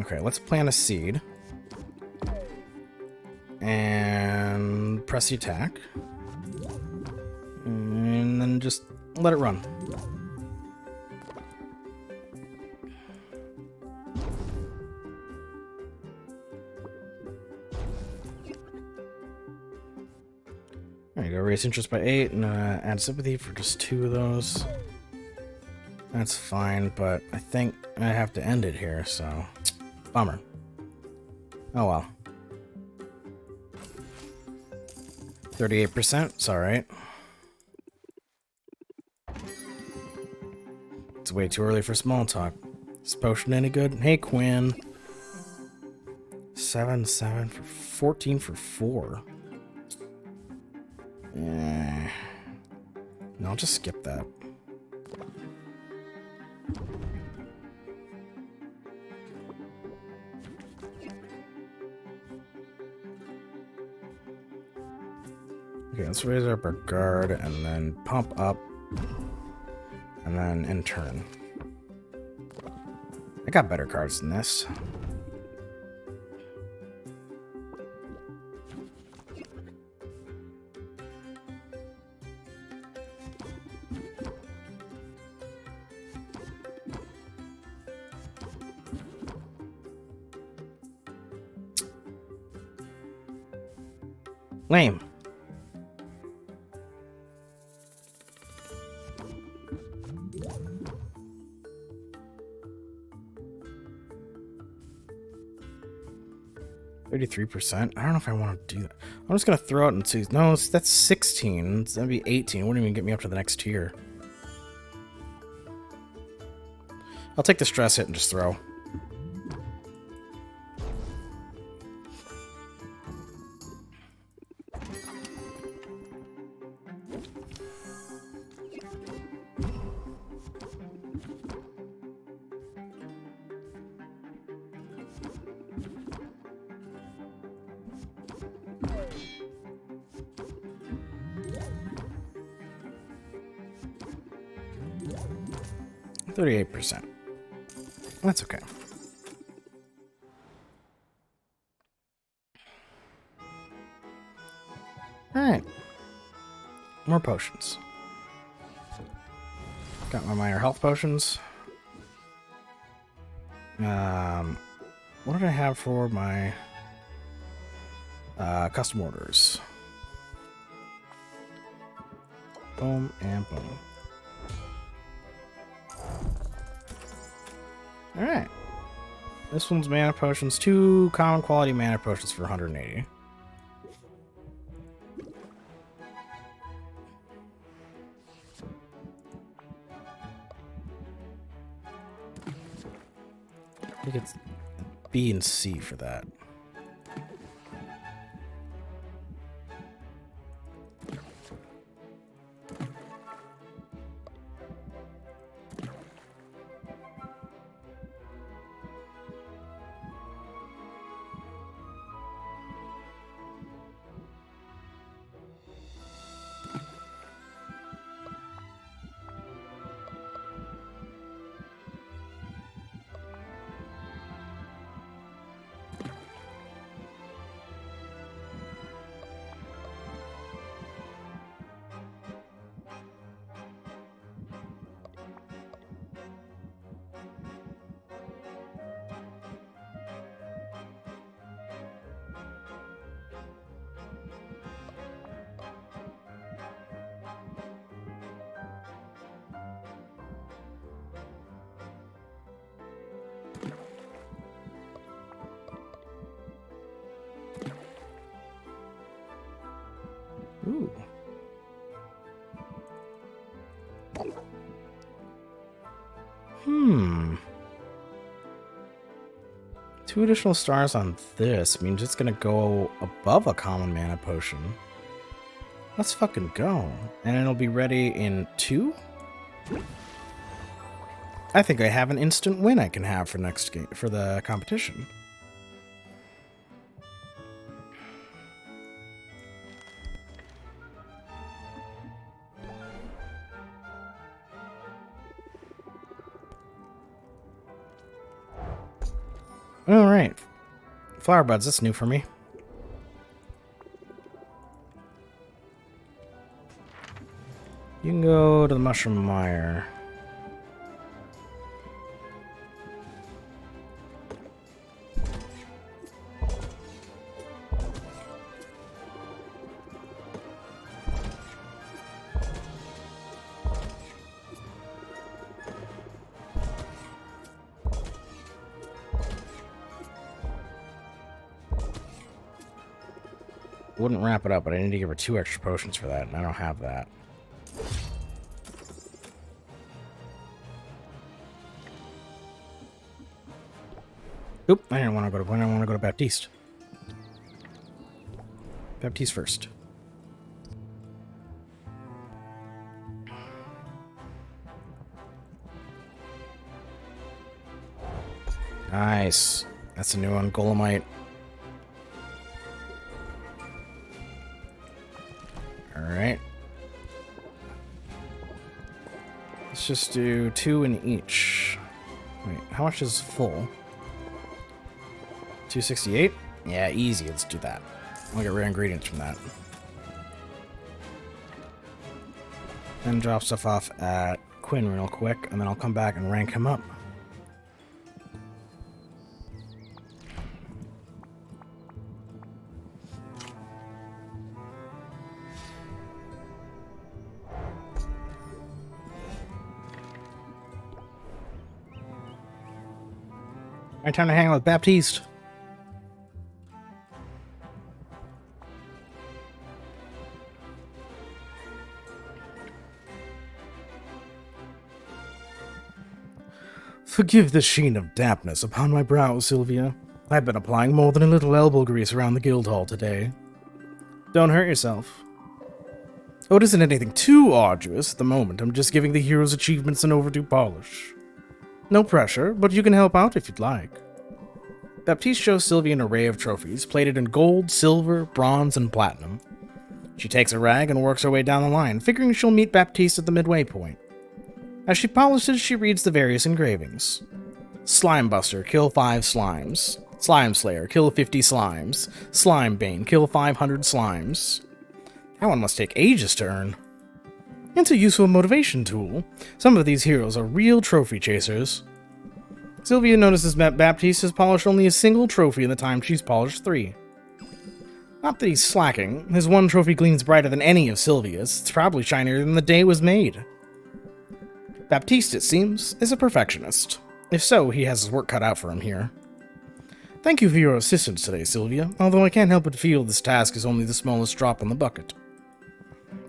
Okay, let's plant a seed. And press the attack. And then just let it run. There you go, raise interest by 8 and add sympathy for just 2 of those. That's fine, but I think I have to end it here, so bummer. Oh well. 38%, it's alright. It's way too early for small talk. Is this potion any good? Hey, Quinn. 7 for 14 for 4. No, I'll just skip that. Okay, let's raise up our guard and then pump up and then in turn. I got better cards than this. Lame. %. I don't know if I want to do that. I'm just gonna throw it and see. No, that's 16. That'd be 18. It wouldn't even get me up to the next tier. I'll take the stress hit and just throw. 38%. That's okay. Alright. More potions. Got my minor health potions. What did I have for my custom orders? Boom and boom. Alright. This one's mana potions. 2 common quality mana potions for 180. I think it's B and C for that. Ooh. Two additional stars on this means it's gonna go above a common mana potion. Let's fucking go. And it'll be ready in 2? I think I have an instant win I can have for next game for the competition. Alright. Flower buds, that's new for me. You can go to the Mushroom Mire. Wouldn't wrap it up, but I need to give her 2 extra potions for that, and I don't have that. Oop, I didn't want to go to Baptiste. Baptiste first. Nice. That's a new one, Golemite. Alright. Let's just do 2 in each. Wait, how much is full? 268? Yeah, easy. Let's do that. I'll get rare ingredients from that. Then drop stuff off at Quinn real quick, and then I'll come back and rank him up. Alright, time to hang out with Baptiste. Forgive the sheen of dampness upon my brow, Sylvia. I've been applying more than a little elbow grease around the guild hall today. Don't hurt yourself. Oh, it isn't anything too arduous at the moment. I'm just giving the hero's achievements an overdue polish. No pressure, but you can help out if you'd like. Baptiste shows Sylvia an array of trophies, plated in gold, silver, bronze, and platinum. She takes a rag and works her way down the line, figuring she'll meet Baptiste at the midway point. As she polishes, she reads the various engravings. Slime Buster, kill 5 slimes. Slime Slayer, kill 50 slimes. Slime Bane, kill 500 slimes. That one must take ages to earn. It's a useful motivation tool. Some of these heroes are real trophy chasers. Sylvia notices that Baptiste has polished only a single trophy in the time she's polished 3. Not that he's slacking. His one trophy gleams brighter than any of Sylvia's. It's probably shinier than the day it was made. Baptiste, it seems, is a perfectionist. If so, he has his work cut out for him here. Thank you for your assistance today, Sylvia, although I can't help but feel this task is only the smallest drop in the bucket.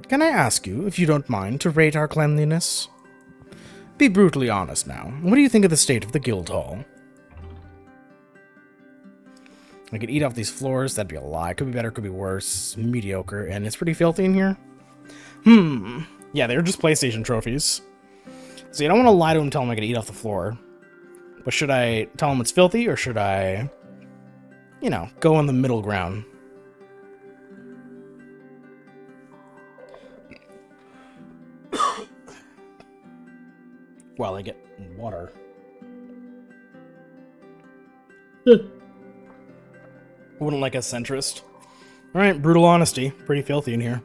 Can I ask you, if you don't mind, to rate our cleanliness? Be brutally honest now. What do you think of the state of the guild hall? I could eat off these floors, that'd be a lie. Could be better, could be worse. Mediocre, and it's pretty filthy in here. Yeah, they're just PlayStation trophies. So I don't want to lie to him and tell him I could eat off the floor. But should I tell him it's filthy, or should I, you know, go in the middle ground? While I get water. Wouldn't like a centrist. Alright, brutal honesty. Pretty filthy in here.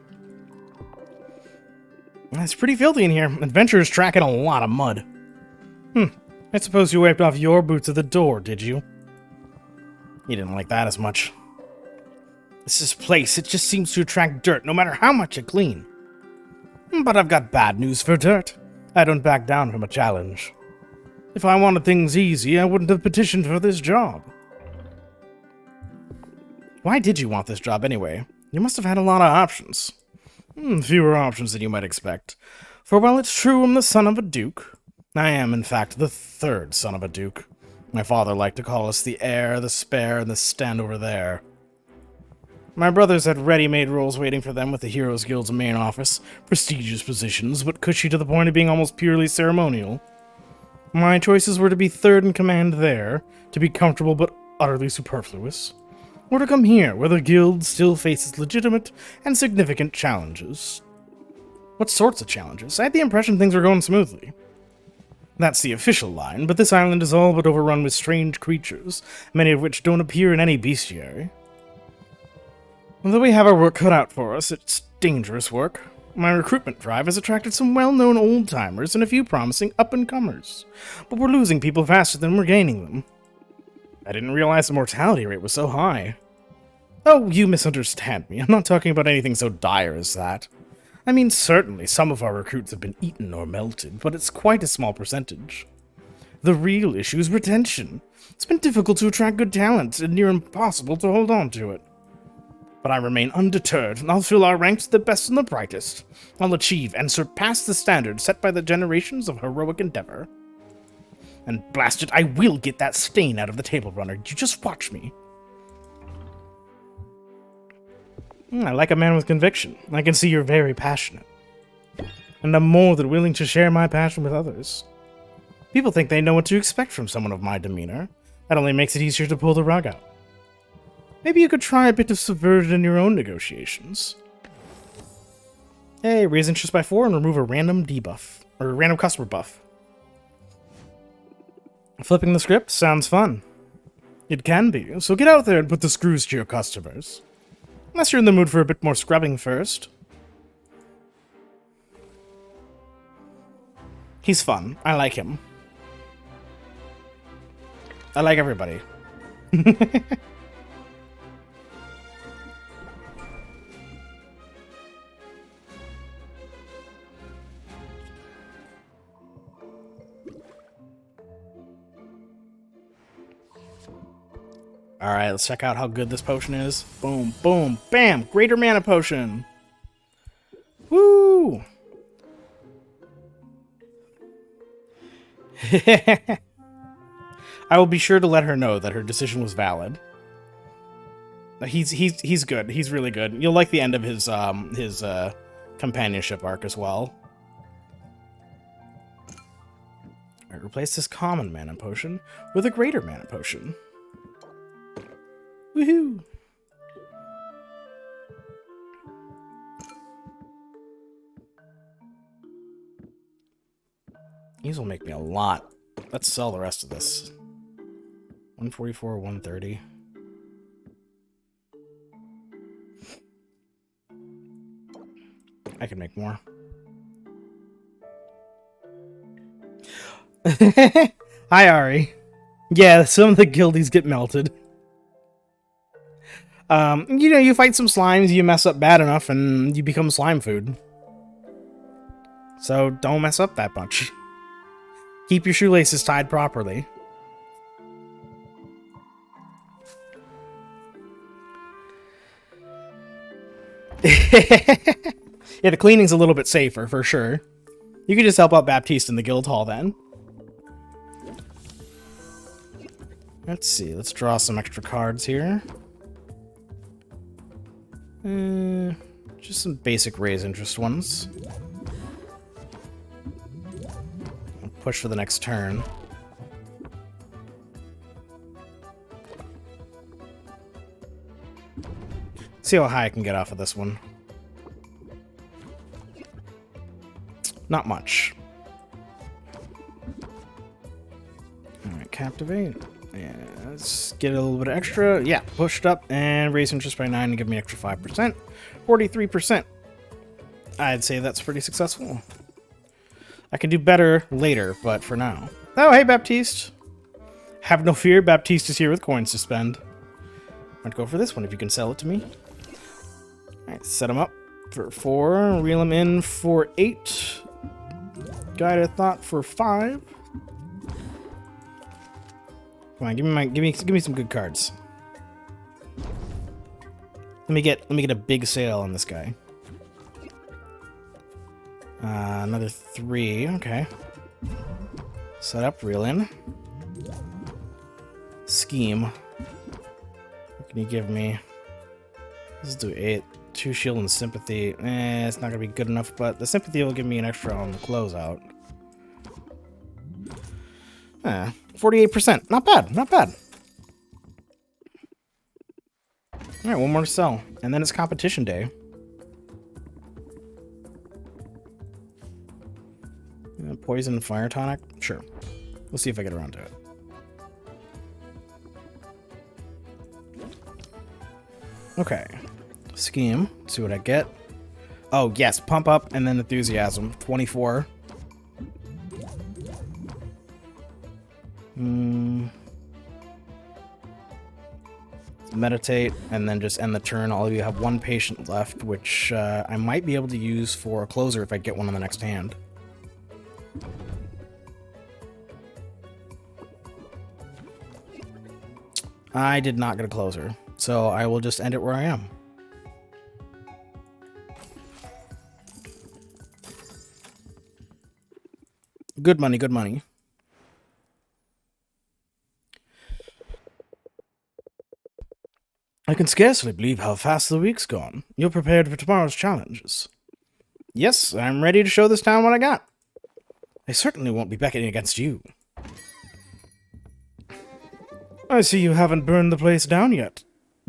It's pretty filthy in here. Adventurers tracking a lot of mud. I suppose you wiped off your boots at the door, did you? You didn't like that as much. This place, it just seems to attract dirt, no matter how much you clean. But I've got bad news for dirt. I don't back down from a challenge. If I wanted things easy, I wouldn't have petitioned for this job. Why did you want this job anyway? You must have had a lot of options. Fewer options than you might expect. For while it's true I'm the son of a duke, I am, in fact, the 3rd son of a duke. My father liked to call us the heir, the spare, and the stand over there. My brothers had ready-made roles waiting for them with the Heroes Guild's main office. Prestigious positions, but cushy to the point of being almost purely ceremonial. My choices were to be 3rd in command there, to be comfortable but utterly superfluous, or to come here, where the guild still faces legitimate and significant challenges. What sorts of challenges? I had the impression things were going smoothly. That's the official line, but this island is all but overrun with strange creatures, many of which don't appear in any bestiary. Although we have our work cut out for us, it's dangerous work. My recruitment drive has attracted some well-known old-timers and a few promising up-and-comers, but we're losing people faster than we're gaining them. I didn't realize the mortality rate was so high. Oh, you misunderstand me. I'm not talking about anything so dire as that. I mean, certainly some of our recruits have been eaten or melted, but it's quite a small percentage. The real issue is retention. It's been difficult to attract good talent, and near impossible to hold on to it. But I remain undeterred, and I'll fill our ranks with the best and the brightest. I'll achieve and surpass the standards set by the generations of heroic endeavor. And blast it, I will get that stain out of the table runner. You just watch me. I like a man with conviction. I can see you're very passionate. And I'm more than willing to share my passion with others. People think they know what to expect from someone of my demeanor. That only makes it easier to pull the rug out. Maybe you could try a bit of subversion in your own negotiations. Hey, raise interest by 4 and remove a random debuff. Or a random customer buff. Flipping the script sounds fun. It can be, so get out there and put the screws to your customers. Unless you're in the mood for a bit more scrubbing first. He's fun. I like him. I like everybody. Alright, let's check out how good this potion is. Boom, boom, bam! Greater mana potion! Woo! I will be sure to let her know that her decision was valid. He's good. He's really good. You'll like the end of his companionship arc as well. Alright, replace this common mana potion with a greater mana potion. Woohoo! These will make me a lot. Let's sell the rest of this. 144, 130. I can make more. Hi, Ari. Yeah, some of the guildies get melted. You know, you fight some slimes, you mess up bad enough, and you become slime food. So don't mess up that much. Keep your shoelaces tied properly. Yeah, the cleaning's a little bit safer, for sure. You can just help out Baptiste in the guild hall, then. Let's see, let's draw some extra cards here. Just some basic raise interest ones. I'll push for the next turn. See how high I can get off of this one. Not much. Alright, captivate. Yeah, let's get a little bit extra. Yeah, pushed up and raise interest by 9 and give me an extra 5%. 43%. I'd say that's pretty successful. I can do better later, but for now. Oh, hey, Baptiste. Have no fear, Baptiste is here with coins to spend. I'd go for this one if you can sell it to me. Alright, set him up for 4. Reel him in for 8. Guided Thought for 5. Come on, give me some good cards. Let me get a big sale on this guy. Another 3. Okay. Set up, reel in. Scheme. What can you give me? Let's do 8. 2 shield and sympathy. It's not gonna be good enough, but the sympathy will give me an extra on the closeout. 48%. Not bad, not bad. Alright, one more to sell. And then it's competition day. Poison and fire tonic? Sure. We'll see if I get around to it. Okay. Scheme. See what I get. Oh, yes. Pump up and then enthusiasm. 24. Meditate and then just end the turn. All of you have 1 patient left, which I might be able to use for a closer if I get one on the next hand. I did not get a closer, so I will just end it where I am. Good money, good money. I can scarcely believe how fast the week's gone. You're prepared for tomorrow's challenges. Yes, I'm ready to show this town what I got. I certainly won't be beckoning against you. I see you haven't burned the place down yet.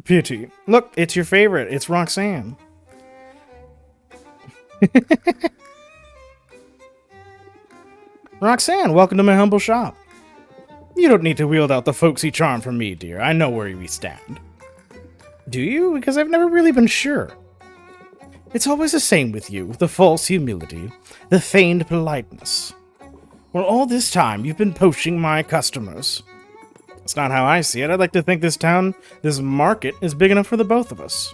Pity. Look, it's your favorite. It's Roxanne. Roxanne, welcome to my humble shop. You don't need to wield out the folksy charm from me, dear. I know where we stand. Do you? Because I've never really been sure. It's always the same with you, the false humility, the feigned politeness. Well, all this time, you've been poaching my customers. That's not how I see it. I'd like to think this town, this market, is big enough for the both of us.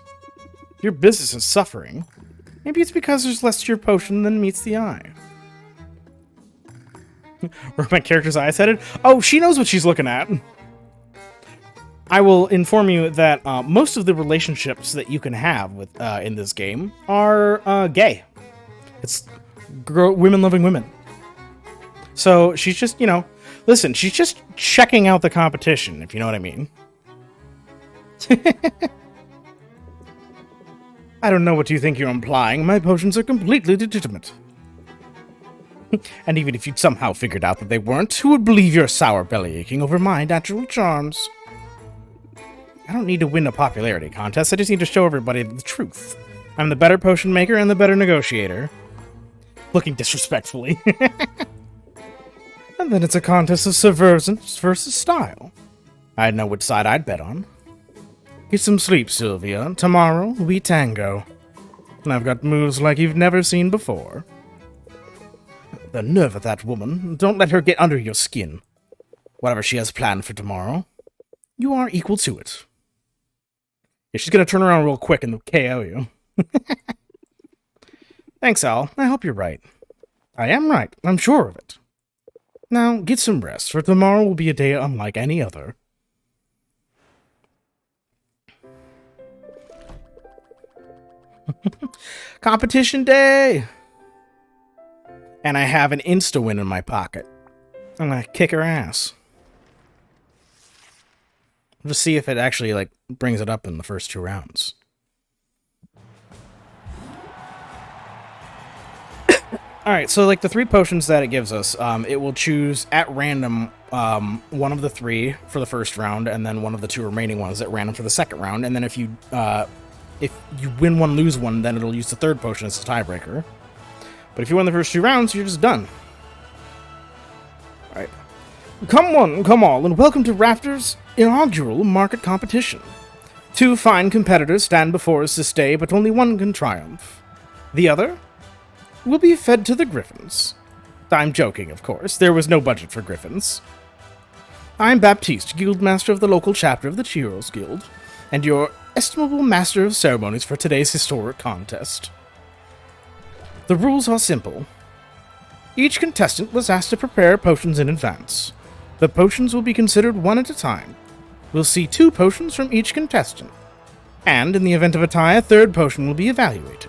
Your business is suffering. Maybe it's because there's less to your potion than meets the eye. Where are my character's eyes headed? Oh, she knows what she's looking at. I will inform you that most of the relationships that you can have with in this game are gay. It's women loving women. So she's just, you know, listen, she's just checking out the competition, if you know what I mean. I don't know what you think you're implying. My potions are completely legitimate. And even if you'd somehow figured out that they weren't, who would believe your sour belly aching over my natural charms? I don't need to win a popularity contest, I just need to show everybody the truth. I'm the better potion maker and the better negotiator. Looking disrespectfully. And then it's a contest of subversives versus style. I'd know which side I'd bet on. Get some sleep, Sylvia. Tomorrow we tango. And I've got moves like you've never seen before. The nerve of that woman. Don't let her get under your skin. Whatever she has planned for tomorrow, you are equal to it. Yeah, she's gonna turn around real quick and KO you. Thanks, Al. I hope you're right. I am right. I'm sure of it. Now, get some rest, for tomorrow will be a day unlike any other. Competition day! And I have an insta-win in my pocket. I'm gonna kick her ass. Just see if it actually, like, brings it up in the first 2 rounds. Alright, so, like, the 3 potions that it gives us, it will choose at random one of the 3 for the first round, and then one of the 2 remaining ones at random for the second round, and then if you win one, lose one, then it'll use the 3rd potion as a tiebreaker. But if you win the first 2 rounds, you're just done. Alright. Come one, come all, and welcome to Raptor's inaugural market competition. 2 fine competitors stand before us this day, but only one can triumph. The other will be fed to the griffins. I'm joking, of course. There was no budget for griffins. I'm Baptiste, Guildmaster of the local chapter of the Heroes Guild, and your estimable master of ceremonies for today's historic contest. The rules are simple. Each contestant was asked to prepare potions in advance. The potions will be considered one at a time. We'll see 2 potions from each contestant, and in the event of a tie, a 3rd potion will be evaluated.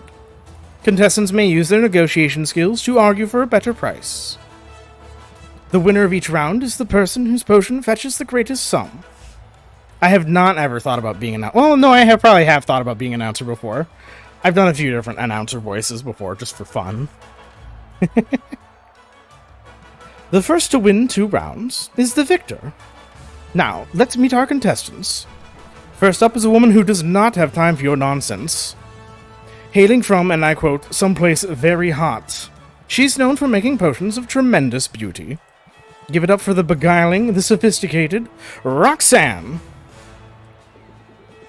Contestants may use their negotiation skills to argue for a better price. The winner of each round is the person whose potion fetches the greatest sum. I have not ever thought about being an... Well, no, I probably have thought about being an announcer before. I've done a few different announcer voices before, just for fun. The first to win 2 rounds is the victor. Now, let's meet our contestants. First up is a woman who does not have time for your nonsense. Hailing from, and I quote, someplace very hot, she's known for making potions of tremendous beauty. Give it up for the beguiling, the sophisticated, Roxanne.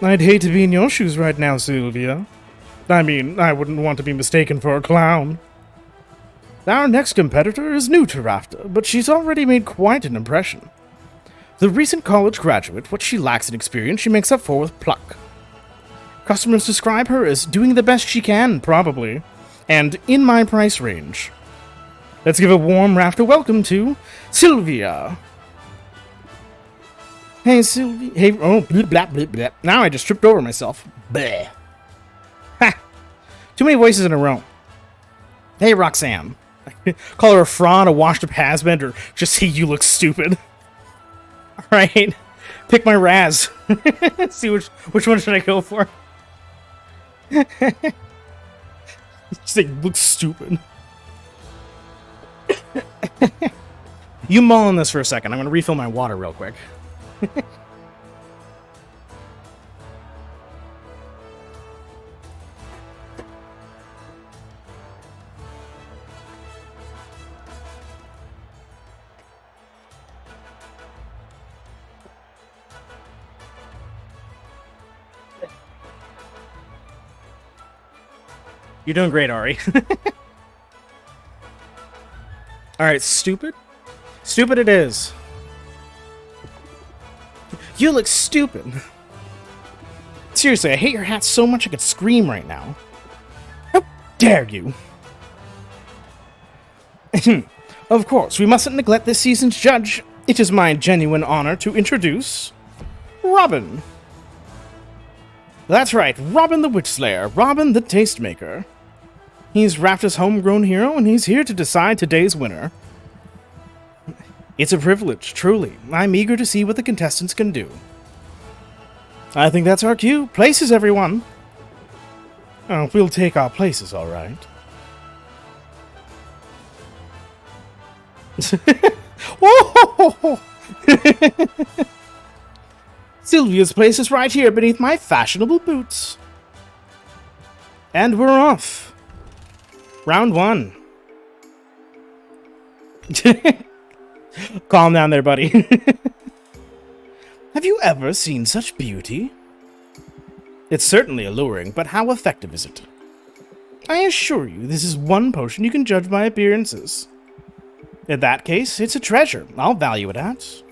I'd hate to be in your shoes right now, Sylvia. I mean, I wouldn't want to be mistaken for a clown. Our next competitor is new to Rafta, but she's already made quite an impression. The recent college graduate, what she lacks in experience, she makes up for with pluck. Customers describe her as doing the best she can, probably, and in my price range. Let's give a warm Rafta welcome to Sylvia. Hey, Sylvia. Hey, oh, blip, blap, blip, blap. Now I just tripped over myself. Bleh. Ha! Too many voices in a row. Hey, Roxanne. Call her a fraud, a washed-up has-been, or just say you look stupid. Alright. Pick my Raz. See which one should I go for? Say look stupid. You mull on this for a second. I'm going to refill my water real quick. You're doing great, Ari. Alright, stupid? Stupid it is. You look stupid. Seriously, I hate your hat so much I could scream right now. How dare you? Of course, we mustn't neglect this season's judge. It is my genuine honor to introduce... Robin. That's right, Robin the Witch Slayer, Robin the Tastemaker. He's Rafta's homegrown hero, and he's here to decide today's winner. It's a privilege, truly. I'm eager to see what the contestants can do. I think that's our cue. Places, everyone! Oh, we'll take our places, all right. Whoa! Sylvia's place is right here beneath my fashionable boots. And we're off. Round 1. Calm down there, buddy. Have you ever seen such beauty? It's certainly alluring, but how effective is it? I assure you, this is one potion you can judge by appearances. In that case, it's a treasure. I'll value it at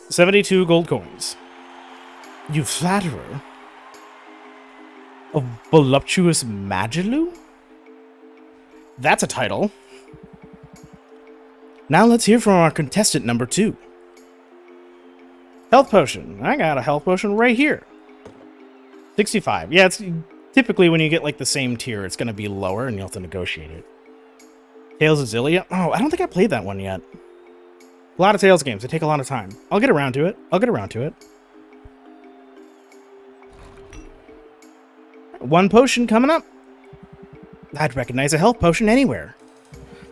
72 gold coins. You flatterer. A voluptuous Magaloo? That's a title. Now let's hear from our contestant number 2. Health potion. I got a health potion right here. 65. Yeah, it's typically when you get like the same tier, it's going to be lower and you'll have to negotiate it. Tales of Zillia. Oh, I don't think I played that one yet. A lot of Tales games. They take a lot of time. I'll get around to it. One potion coming up. I'd recognize a health potion anywhere.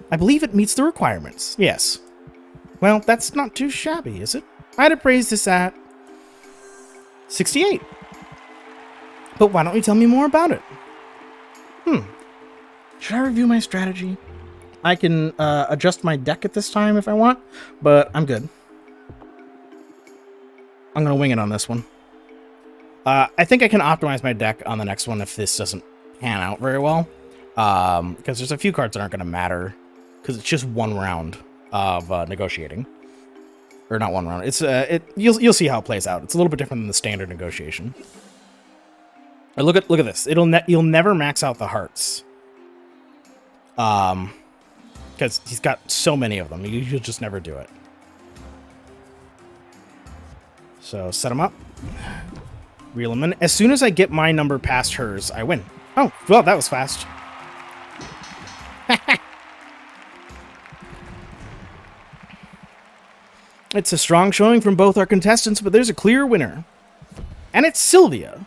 I believe it meets the requirements. Yes. Well, that's not too shabby, is it? I'd appraise this at 68. But why don't you tell me more about it? Should I review my strategy? I can adjust my deck at this time if I want, but I'm good. I'm going to wing it on this one. I think I can optimize my deck on the next one if this doesn't pan out very well. Because there's a few cards that aren't going to matter. Because it's just one round of negotiating. Or not one round. It's you'll see how it plays out. It's a little bit different than the standard negotiation. Look at this. You'll never max out the hearts. Because he's got so many of them. You'll just never do it. So set him up. Reel him in. As soon as I get my number past hers, I win. Oh, well, that was fast. It's a strong showing from both our contestants, but there's a clear winner. And it's Sylvia.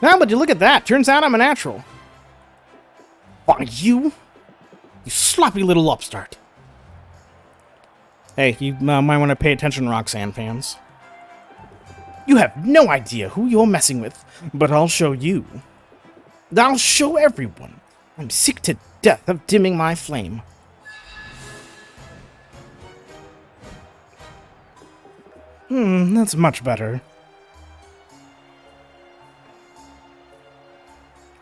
Now, but you look at that. Turns out I'm a natural. Why, you sloppy little upstart. Hey, you might want to pay attention, Roxanne fans. You have no idea who you're messing with, but I'll show you. I'll show everyone. I'm sick to death of dimming my flame. That's much better.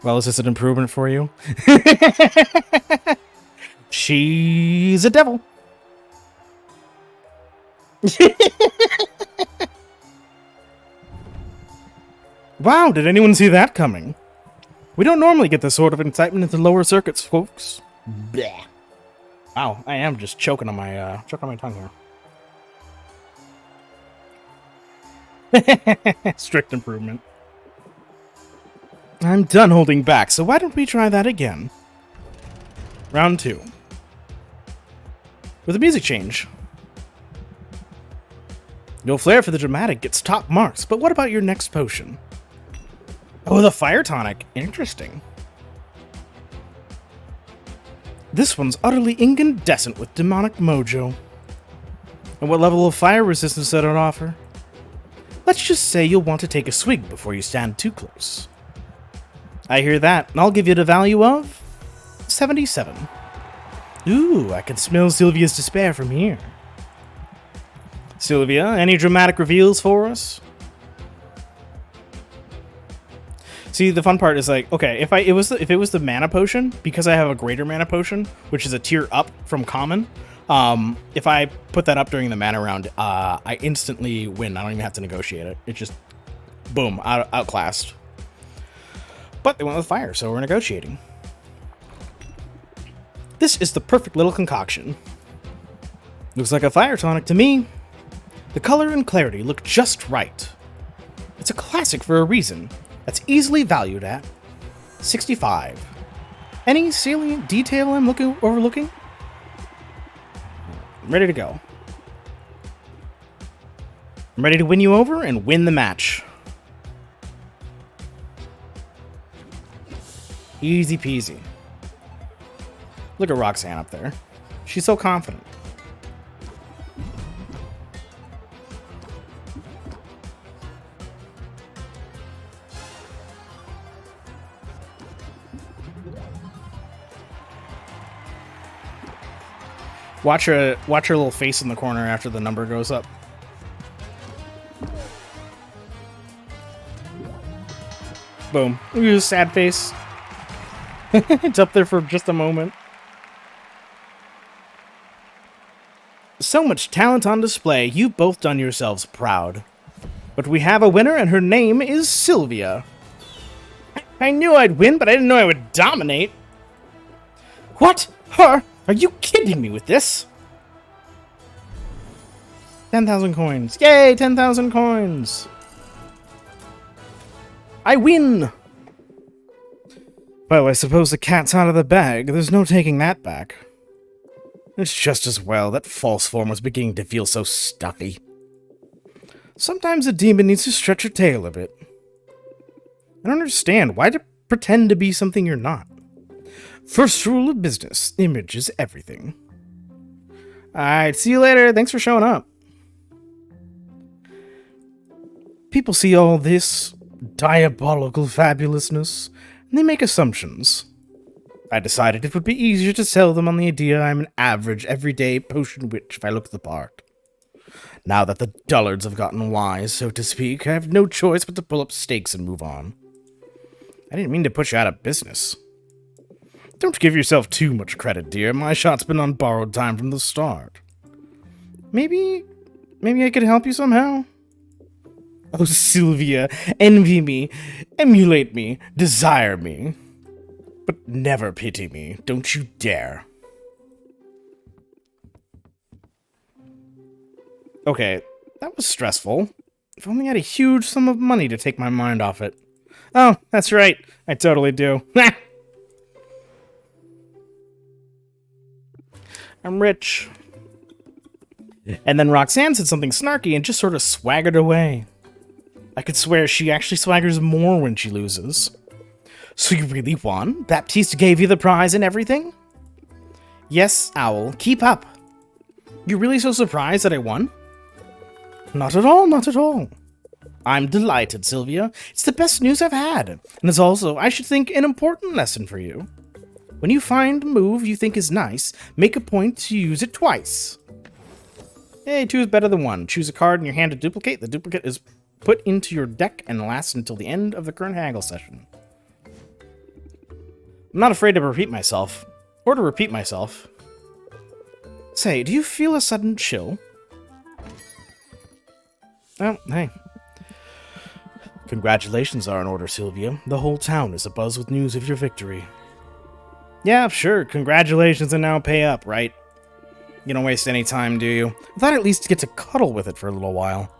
Well, is this an improvement for you? She's a devil. Wow, did anyone see that coming? We don't normally get this sort of incitement into lower circuits, folks. Bleh. Wow, I am just choking on my tongue here. Strict improvement. I'm done holding back, so why don't we try that again? Round 2. With a music change. Your flair for the dramatic gets top marks, but what about your next potion? Oh, the fire tonic. Interesting. This one's utterly incandescent with demonic mojo. And what level of fire resistance does it offer? Let's just say you'll want to take a swig before you stand too close. I hear that, and I'll give you the value of 77. Ooh, I can smell Sylvia's despair from here. Sylvia, any dramatic reveals for us? See, the fun part is like, okay, if it was the mana potion, because I have a greater mana potion, which is a tier up from common, if I put that up during the mana round, I instantly win. I don't even have to negotiate it. It just, boom, outclassed. But they went with fire, so we're negotiating. This is the perfect little concoction. Looks like a fire tonic to me. The color and clarity look just right. It's a classic for a reason. That's easily valued at 65. Any salient detail I'm overlooking? I'm ready to go. I'm ready to win you over and win the match. Easy peasy. Look at Roxanne up there. She's so confident. Watch her little face in the corner after the number goes up. Boom. Ooh, sad face. It's up there for just a moment. So much talent on display. You've both done yourselves proud. But we have a winner, and her name is Sylvia. I knew I'd win, but I didn't know I would dominate. What? Her? Are you kidding me with this? 10,000 coins. Yay, 10,000 coins. I win. Well, I suppose the cat's out of the bag. There's no taking that back. It's just as well. That false form was beginning to feel so stuffy. Sometimes a demon needs to stretch her tail a bit. I don't understand. Why pretend to be something you're not? First rule of business. Image is everything. Alright, see you later. Thanks for showing up. People see all this diabolical fabulousness, and they make assumptions. I decided it would be easier to sell them on the idea I'm an average, everyday potion witch if I look the part. Now that the dullards have gotten wise, so to speak, I have no choice but to pull up stakes and move on. I didn't mean to put you out of business. Don't give yourself too much credit, dear. My shot's been on borrowed time from the start. Maybe I could help you somehow? Oh, Sylvia, envy me, emulate me, desire me. But never pity me. Don't you dare. Okay, that was stressful. If only I had a huge sum of money to take my mind off it. Oh, that's right. I totally do. I'm rich. And then Roxanne said something snarky and just sort of swaggered away. I could swear she actually swaggers more when she loses. So you really won? Baptiste gave you the prize and everything? Yes, Owl. Keep up. You're really so surprised that I won? Not at all, not at all. I'm delighted, Sylvia. It's the best news I've had. And it's also, I should think, an important lesson for you. When you find a move you think is nice, make a point to use it twice. Hey, 2 is better than 1. Choose a card in your hand to duplicate. The duplicate is put into your deck and lasts until the end of the current haggle session. I'm not afraid to repeat myself. Or to repeat myself. Say, do you feel a sudden chill? Oh, hey. Congratulations are in order, Sylvia. The whole town is abuzz with news of your victory. Yeah, sure. Congratulations and now pay up, right? You don't waste any time, do you? I thought I'd at least get to cuddle with it for a little while.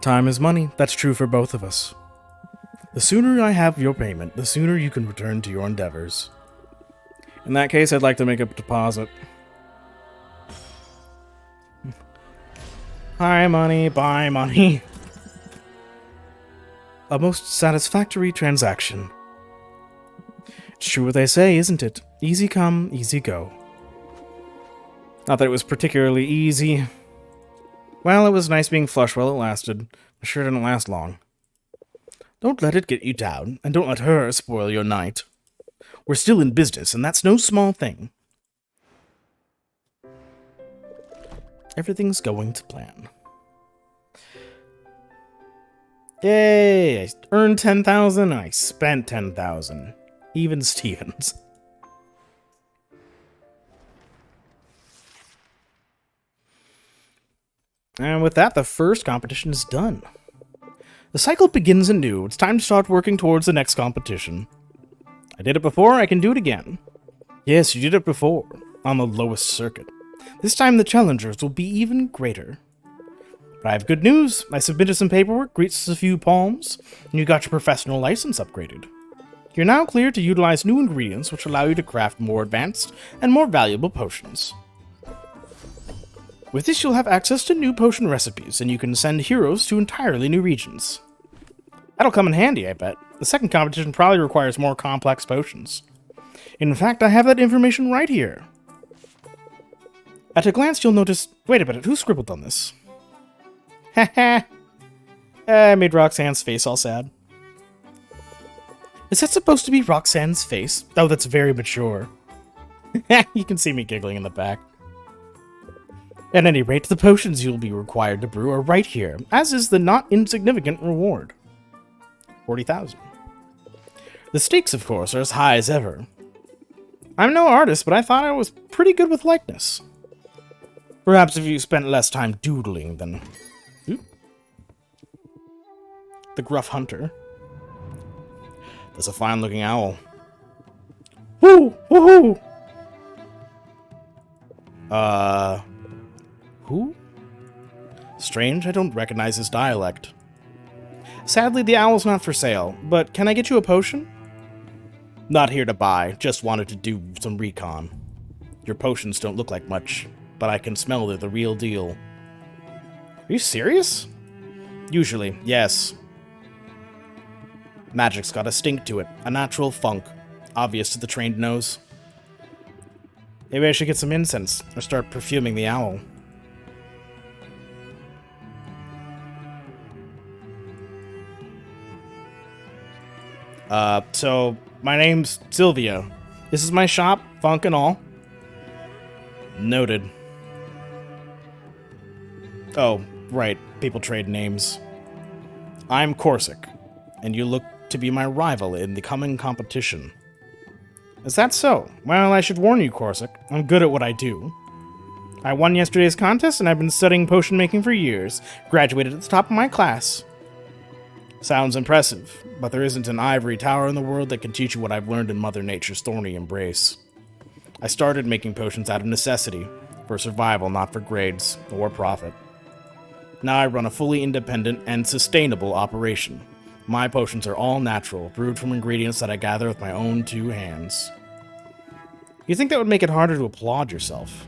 Time is money. That's true for both of us. The sooner I have your payment, the sooner you can return to your endeavors. In that case, I'd like to make a deposit. Hi, money. Bye, money. A most satisfactory transaction. It's true what they say, isn't it? Easy come, easy go. Not that it was particularly easy. Well, it was nice being flush while it lasted. It sure didn't last long. Don't let it get you down, and don't let her spoil your night. We're still in business, and that's no small thing. Everything's going to plan. Yay! I earned 10,000, and I spent 10,000. Even Stevens. And with that, the first competition is done. The cycle begins anew. It's time to start working towards the next competition. I did it before, I can do it again. Yes, you did it before, on the lowest circuit. This time the challengers will be even greater. But I have good news. I submitted some paperwork, greets a few palms, and you got your professional license upgraded. You're now clear to utilize new ingredients which allow you to craft more advanced and more valuable potions. With this, you'll have access to new potion recipes, and you can send heroes to entirely new regions. That'll come in handy, I bet. The second competition probably requires more complex potions. In fact, I have that information right here. At a glance, you'll notice... Wait a minute, who scribbled on this? Haha. I made Roxanne's face all sad. Is that supposed to be Roxanne's face? Oh, that's very mature. You can see me giggling in the back. At any rate, the potions you'll be required to brew are right here, as is the not insignificant reward. 40,000. The stakes, of course, are as high as ever. I'm no artist, but I thought I was pretty good with likeness. Perhaps if you spent less time doodling than... Ooh. The gruff hunter. That's a fine-looking owl. Woo! Woohoo! Who? Strange, I don't recognize his dialect. Sadly, the owl's not for sale, but can I get you a potion? Not here to buy, just wanted to do some recon. Your potions don't look like much, but I can smell they're the real deal. Are you serious? Usually, yes. Magic's got a stink to it, a natural funk, obvious to the trained nose. Maybe I should get some incense, or start perfuming the owl. So, my name's Sylvia. This is my shop, funk and all. Noted. Oh, right, people trade names. I'm Corsic, and you look to be my rival in the coming competition. Is that so? Well, I should warn you, Corsic. I'm good at what I do. I won yesterday's contest, and I've been studying potion making for years. Graduated at the top of my class. Sounds impressive, but there isn't an ivory tower in the world that can teach you what I've learned in Mother Nature's thorny embrace. I started making potions out of necessity, for survival, not for grades or profit. Now I run a fully independent and sustainable operation. My potions are all natural, brewed from ingredients that I gather with my own 2 hands. You think that would make it harder to applaud yourself?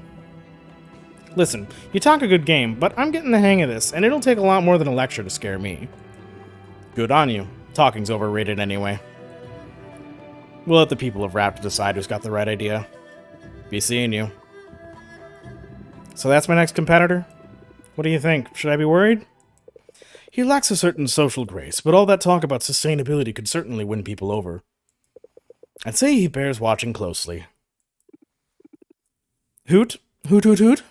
Listen, you talk a good game, but I'm getting the hang of this, and it'll take a lot more than a lecture to scare me. Good on you. Talking's overrated anyway. We'll let the people of Raptor decide who's got the right idea. Be seeing you. So that's my next competitor? What do you think? Should I be worried? He lacks a certain social grace, but all that talk about sustainability could certainly win people over. I'd say he bears watching closely. Hoot? Hoot hoot hoot?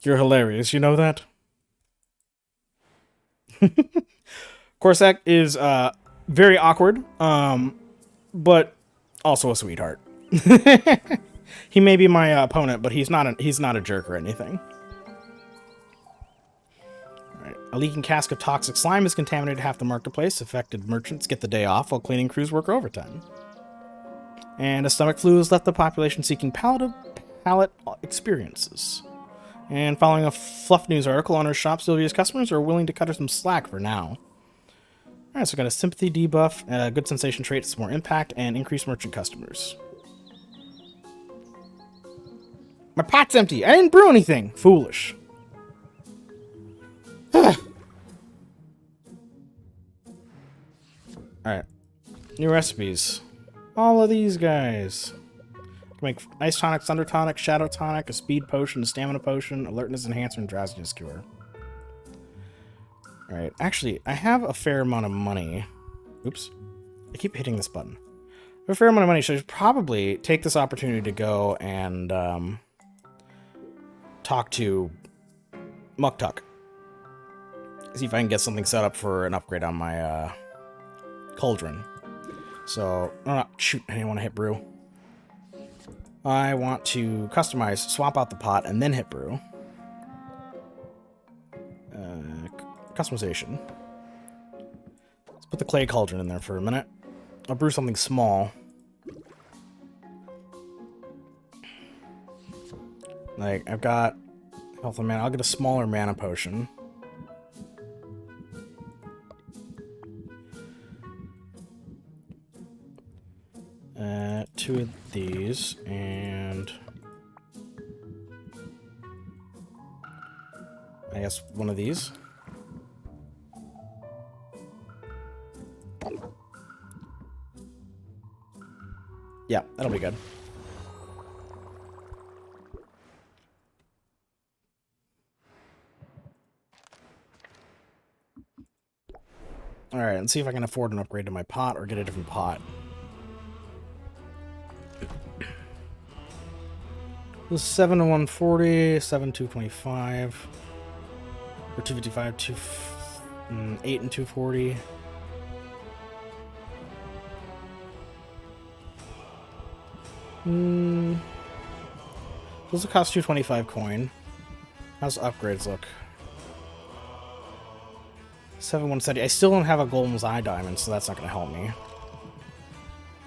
You're hilarious, you know that? Corsac is very awkward, but also a sweetheart. He may be my opponent, but he's not a jerk or anything. All right. A leaking cask of toxic slime has contaminated half the marketplace. Affected merchants get the day off while cleaning crews work overtime. And a stomach flu has left the population seeking palate experiences. And following a Fluff News article on her shop, Sylvia's customers are willing to cut her some slack for now. Alright, so we got a sympathy debuff, a good sensation trait, some more impact, and increased merchant customers. My pot's empty! I didn't brew anything! Foolish. Alright. New recipes. All of these guys. Make Ice Tonic, Thunder Tonic, Shadow Tonic, a Speed Potion, a Stamina Potion, Alertness Enhancer, and Drowsiness Cure. Alright, actually, I have a fair amount of money. Oops. I keep hitting this button. I have a fair amount of money, so I should probably take this opportunity to go and talk to Muktuk. See if I can get something set up for an upgrade on my cauldron. So, oh, shoot, I didn't want to hit brew. I want to customize, swap out the pot, and then hit brew. Customization. Let's put the clay cauldron in there for a minute. I'll brew something small. Like, I've got health and mana. I'll get a smaller mana potion. Two of these, and I guess one of these. Yeah, that'll be good. Alright, let's see if I can afford an upgrade to my pot or get a different pot. This is 7 to 140, 7 225, or 255, 8 and 240. Those will cost 225 coin. How's upgrades look? 7170. I still don't have a Golden's Eye Diamond, so that's not going to help me.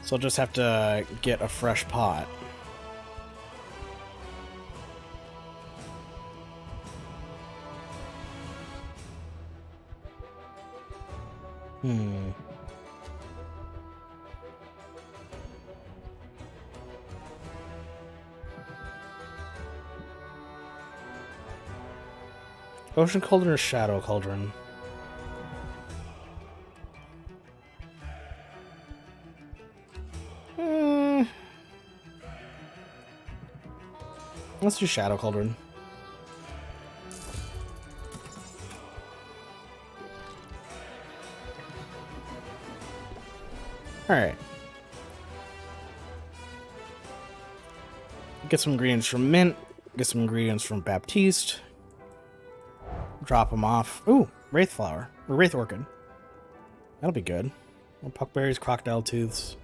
So I'll just have to get a fresh pot. Ocean Cauldron or Shadow Cauldron? Let's do Shadow Cauldron. Alright. Get some ingredients from Mint. Get some ingredients from Baptiste. Drop them off. Ooh, Wraith Flower. Or Wraith Orchid. That'll be good. More Puckberries, Crocodile Tooths.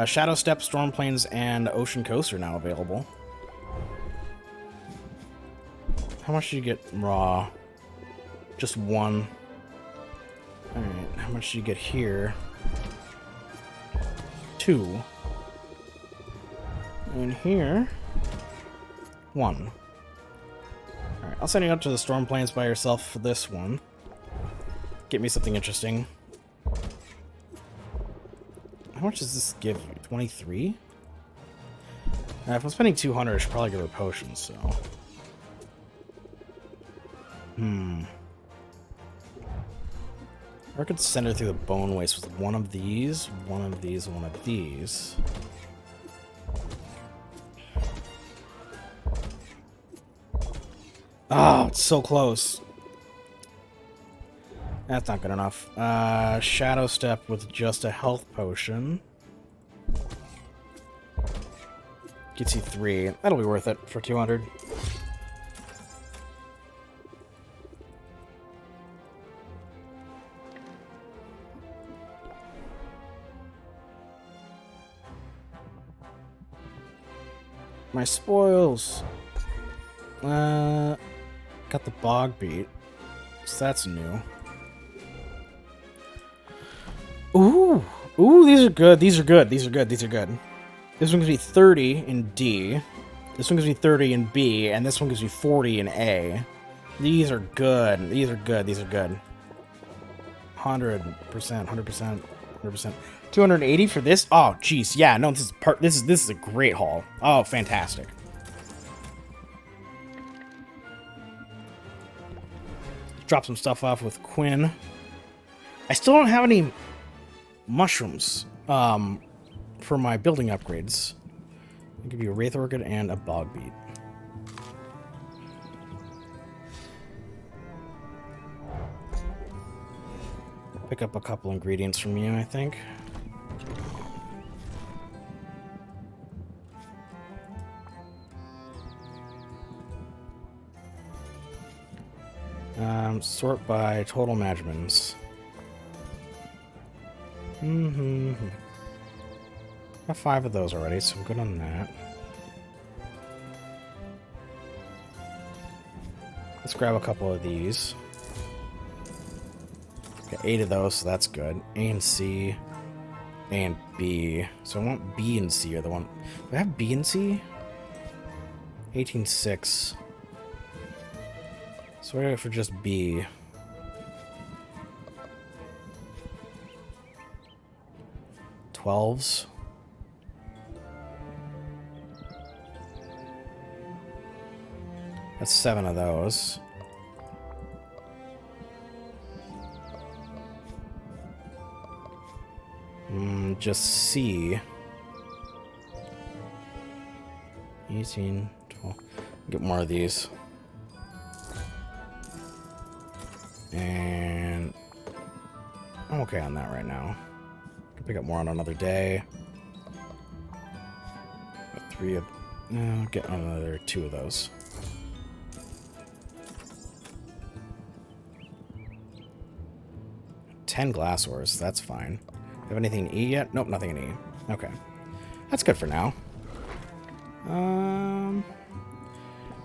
Shadow Step, Storm Plains, and Ocean Coast are now available. How much did you get raw? Just one. Alright, how much did you get here? 2. And here, 1. Alright, I'll send you out to the Storm Plains by yourself for this one. Get me something interesting. How much does this give you? 23? If I'm spending 200, I should probably give her potions, so... Or I could send her through the Bone Waste with one of these, one of these, one of these. Oh, it's so close. That's not good enough. Shadow Step with just a health potion. Gets you 3. That'll be worth it for 200. My spoils. Got the Bog Beat. So that's new. Ooh, these are good. These are good. These are good. These are good. This one gives me 30 in D. This one gives me 30 in B, and this one gives me 40 in A. These are good. These are good. These are good. 100%, 100%, 100%. 280 for this? Oh, jeez. Yeah, no, this is a great haul. Oh, fantastic. Drop some stuff off with Quinn. I still don't have any mushrooms for my building upgrades. I'll give you a Wraith Orchid and a Bog Beat. Pick up a couple ingredients from you, I think. Sort by total Magmans. I have 5 of those already, so I'm good on that. Let's grab a couple of these. Got 8 of those, so that's good. A and C, A and B. So I want B and C are the one. Do I have B and C? 18.6. So we're for just B. $12s. That's 7 of those. Just C. 18, 12. Get more of these. And I'm okay on that right now. Pick up more on another day. Get another 2 of those. $10 glass ores. That's fine. Have anything in E yet? Nope, nothing in E. Okay. That's good for now.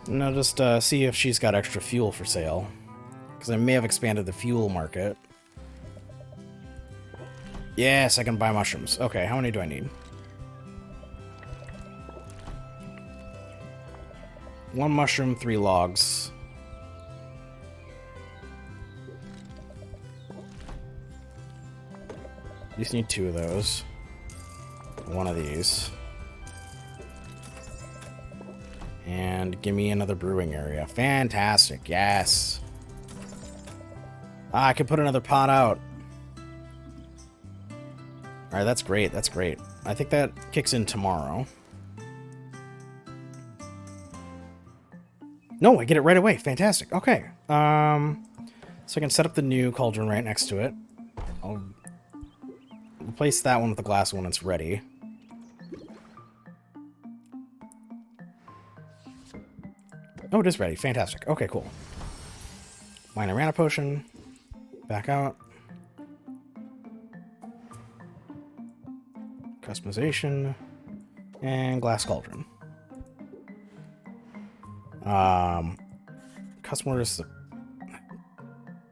No, just see if she's got extra fuel for sale. Because I may have expanded the fuel market. Yes, I can buy mushrooms. Okay, how many do I need? 1 mushroom, 3 logs. You just need 2 of those. 1 of these. And give me another brewing area. Fantastic, yes. I can put another pot out. Alright, that's great, that's great. I think that kicks in tomorrow. No, I get it right away. Fantastic. Okay. So I can set up the new cauldron right next to it. I'll replace that one with the glass one when it's ready. Oh, it is ready. Fantastic. Okay, cool. Minor mana potion. Back out. Customization. And glass cauldron. Customers the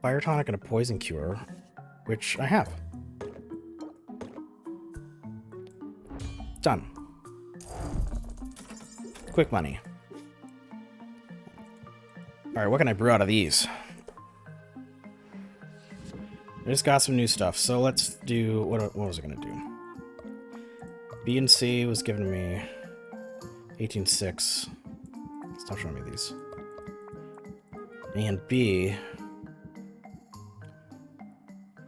fire tonic and a poison cure, which I have. Done. Quick money. Alright, what can I brew out of these? I just got some new stuff, so let's do... What was I going to do? B and C was giving me 18.6. Stop showing me these. A and B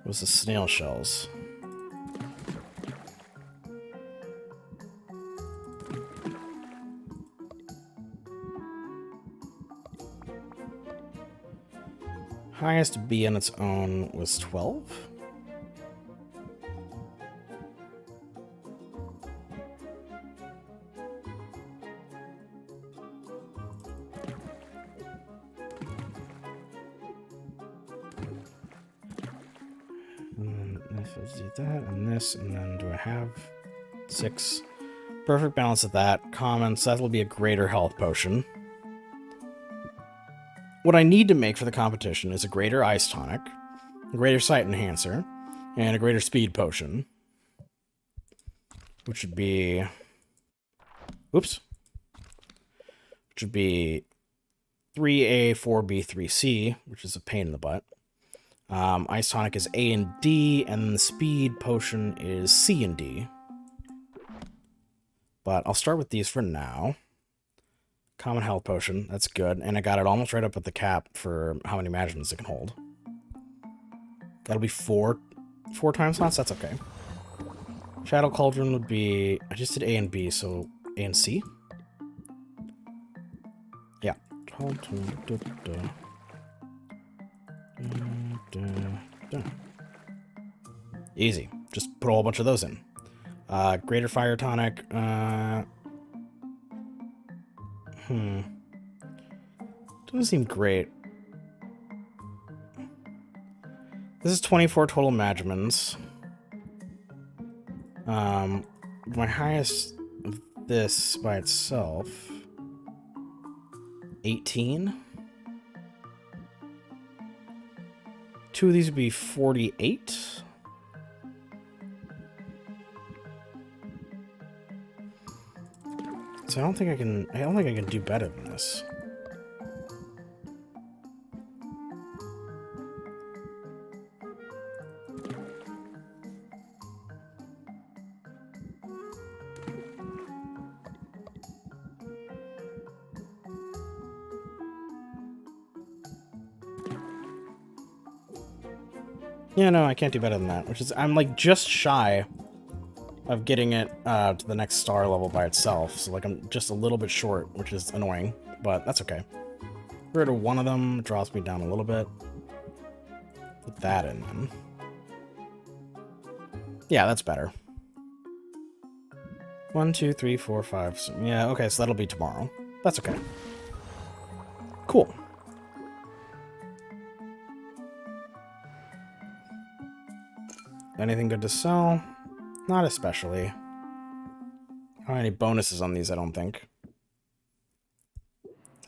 was the snail shells. Highest B on its own was 12. If I do that and this, and then do I have 6? Perfect balance of that. Common, so that will be a greater health potion. What I need to make for the competition is a greater ice tonic, a greater sight enhancer, and a greater speed potion. Which would be... Oops. Which would be 3A, 4B, 3C, which is a pain in the butt. Ice tonic is A and D, and the speed potion is C and D. But I'll start with these for now. Common health potion, that's good. And I got it almost right up at the cap for how many magicians it can hold. That'll be four time slots, that's okay. Shadow Cauldron would be... I just did A and B, so A and C? Yeah. Easy. Just put a whole bunch of those in. Greater Fire Tonic. Doesn't seem great. This is 24 total Magimans. My highest of this by itself... 18. 2 of these would be 48. So I don't think I can do better than this. Yeah, no, I can't do better than that, which is, I'm like just shy of getting it to the next star level by itself. So like I'm just a little bit short, which is annoying, but that's okay. Get rid of one of them, drops me down a little bit. Put that in then. Yeah, that's better. 1, 2, 3, 4, 5. Yeah, okay, so that'll be tomorrow. That's okay. Cool. Anything good to sell? Not especially. I don't have any bonuses on these, I don't think.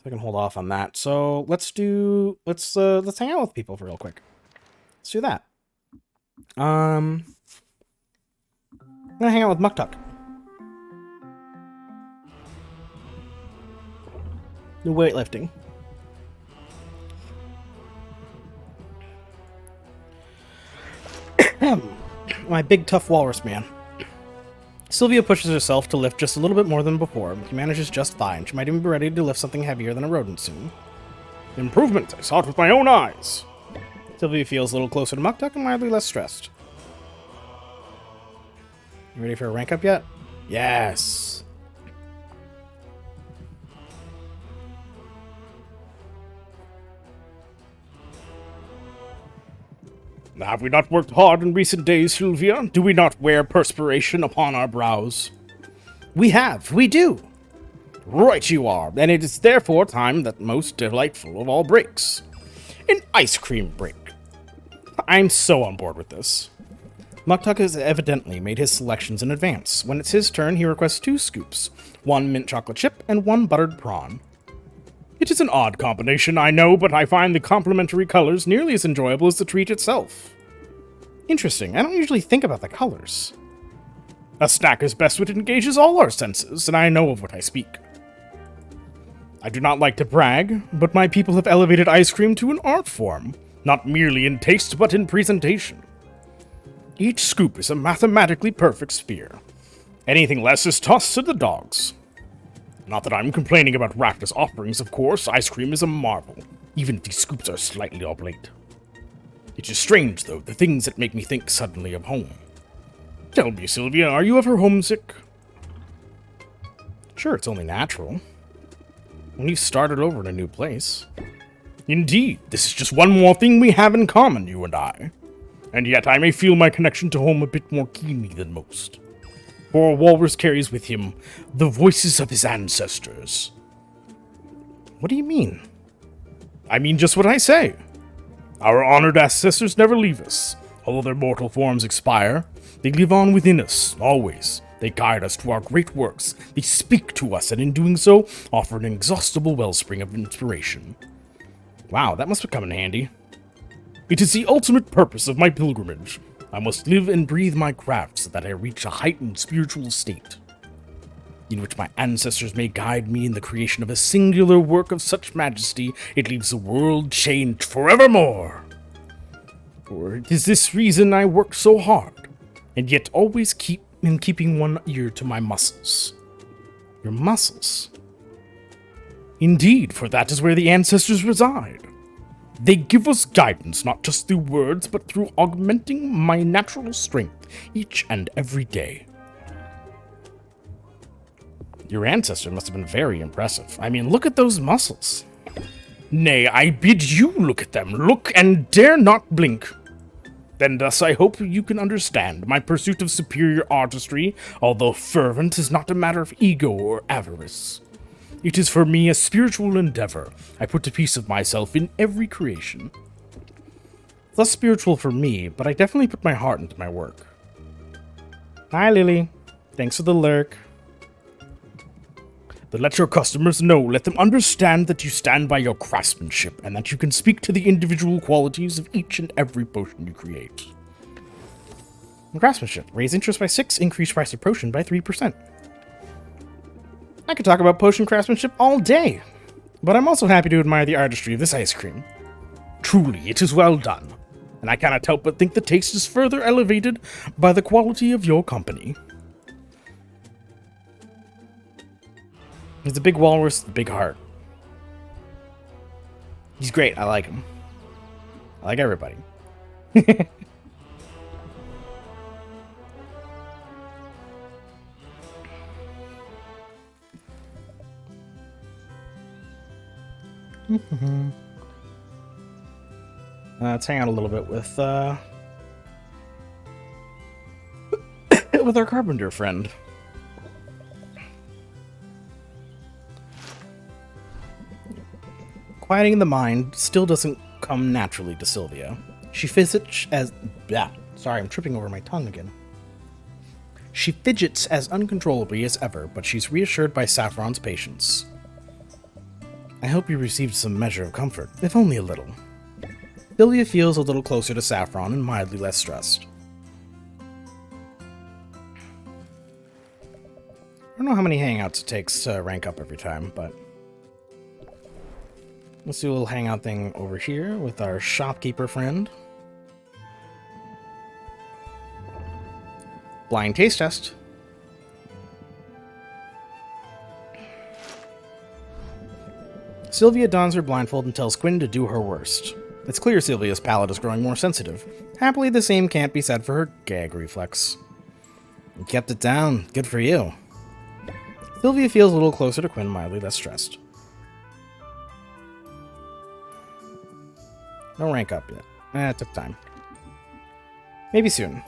I can hold off on that. So let's hang out with people for real quick. Let's do that. I'm gonna hang out with Muktuk. No weightlifting. My big tough walrus man. Sylvia pushes herself to lift just a little bit more than before. She manages just fine. She might even be ready to lift something heavier than a rodent soon. Improvement! I saw it with my own eyes! Sylvia feels a little closer to Muktuk and mildly less stressed. You ready for a rank up yet? Yes! Have we not worked hard in recent days, Sylvia? Do we not wear perspiration upon our brows? We have. We do. Right you are. And it is therefore time that most delightful of all breaks. An ice cream break. I'm so on board with this. Muktuk has evidently made his selections in advance. When it's his turn, he requests 2 scoops. 1 mint chocolate chip and 1 buttered prawn. It is an odd combination, I know, but I find the complementary colors nearly as enjoyable as the treat itself. Interesting. I don't usually think about the colors. A snack is best when it engages all our senses, and I know of what I speak. I do not like to brag, but my people have elevated ice cream to an art form, not merely in taste, but in presentation. Each scoop is a mathematically perfect sphere. Anything less is tossed to the dogs. Not that I'm complaining about Raptor's offerings, of course. Ice cream is a marvel, even if these scoops are slightly oblate. It is strange, though, the things that make me think suddenly of home. Tell me, Sylvia, are you ever homesick? Sure, it's only natural. When you started over in a new place. Indeed, this is just one more thing we have in common, you and I. And yet I may feel my connection to home a bit more keenly than most. For a walrus carries with him the voices of his ancestors. What do you mean? I mean just what I say. Our honored ancestors never leave us. Although their mortal forms expire, they live on within us, always. They guide us to our great works. They speak to us, and in doing so, offer an inexhaustible wellspring of inspiration. Wow, that must have come in handy. It is the ultimate purpose of my pilgrimage. I must live and breathe my craft so that I reach a heightened spiritual state, in which my ancestors may guide me in the creation of a singular work of such majesty it leaves the world changed forevermore. For it is this reason I work so hard, and yet always keeping one ear to my muscles. Your muscles? Indeed, for that is where the ancestors reside. They give us guidance not just through words, but through augmenting my natural strength each and every day. Your ancestor must have been very impressive. I mean, look at those muscles. Nay, I bid you look at them. Look and dare not blink. Then thus I hope you can understand my pursuit of superior artistry, although fervent, is not a matter of ego or avarice. It is for me a spiritual endeavor. I put a piece of myself in every creation. Less spiritual for me, but I definitely put my heart into my work. Hi, Lily. Thanks for the lurk. But let your customers know, let them understand that you stand by your craftsmanship, and that you can speak to the individual qualities of each and every potion you create. And craftsmanship. Raise interest by 6, increase price of potion by 3%. I could talk about potion craftsmanship all day, but I'm also happy to admire the artistry of this ice cream. Truly, it is well done, and I cannot help but think the taste is further elevated by the quality of your company. He's a big walrus with a big heart. He's great. I like him. I like everybody. Let's hang out a little bit with with our carpenter friend. Quieting the mind still doesn't come naturally to Sylvia. She fidgets as... Sorry, I'm tripping over my tongue again. She fidgets as uncontrollably as ever, but she's reassured by Saffron's patience. I hope you received some measure of comfort, if only a little. Sylvia feels a little closer to Saffron and mildly less stressed. I don't know how many hangouts it takes to rank up every time, but... let's do a little hangout thing over here with our shopkeeper friend. Blind taste test. Sylvia dons her blindfold and tells Quinn to do her worst. It's clear Sylvia's palate is growing more sensitive. Happily, the same can't be said for her gag reflex. You kept it down. Good for you. Sylvia feels a little closer to Quinn, mildly less stressed. No rank up yet. It took time. Maybe soon.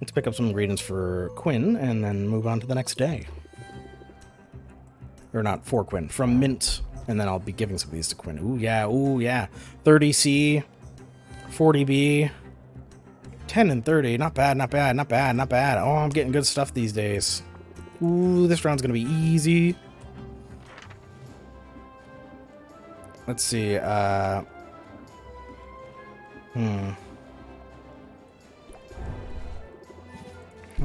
Let's pick up some ingredients for Quinn and then move on to the next day. Or not for Quinn, from Mint. And then I'll be giving some of these to Quinn. Ooh, yeah, ooh, yeah. 30C, 40B, 10 and 30. Not bad, not bad, not bad, not bad. Oh, I'm getting good stuff these days. Ooh, this round's gonna be easy. Let's see, How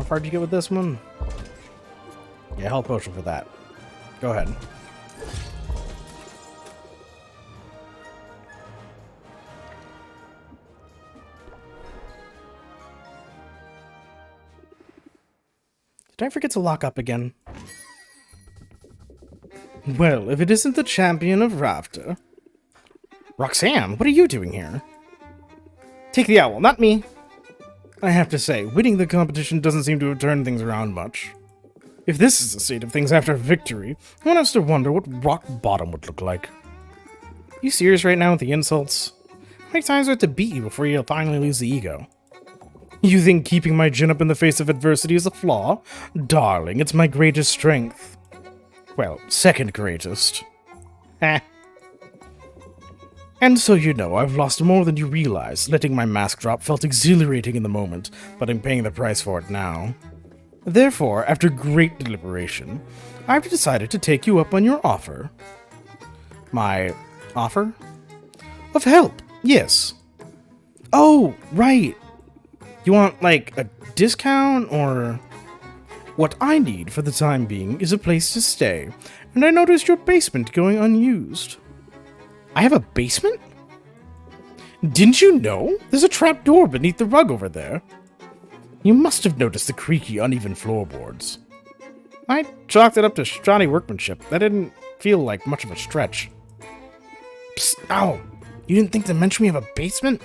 far did you get with this one? Yeah, health potion for that. Go ahead. Did I forget to lock up again? Well, if it isn't the champion of Rafter. Roxanne, what are you doing here? Take the owl, not me. I have to say, winning the competition doesn't seem to have turned things around much. If this is the state of things after victory, one has to wonder what rock bottom would look like. Are you serious right now with the insults? How many times do I have to beat you before you finally lose the ego? You think keeping my chin up in the face of adversity is a flaw? Darling, it's my greatest strength. Well, second greatest. Heh. And so you know, I've lost more than you realize. Letting my mask drop felt exhilarating in the moment, but I'm paying the price for it now. Therefore, after great deliberation, I've decided to take you up on your offer. My offer? Of help, yes. Oh, right. You want, like, a discount, or... What I need for the time being is a place to stay, and I noticed your basement going unused. I have a basement? Didn't you know? There's a trapdoor beneath the rug over there. You must have noticed the creaky, uneven floorboards. I chalked it up to shoddy workmanship. That didn't feel like much of a stretch. Psst, ow! You didn't think to mention we have a basement?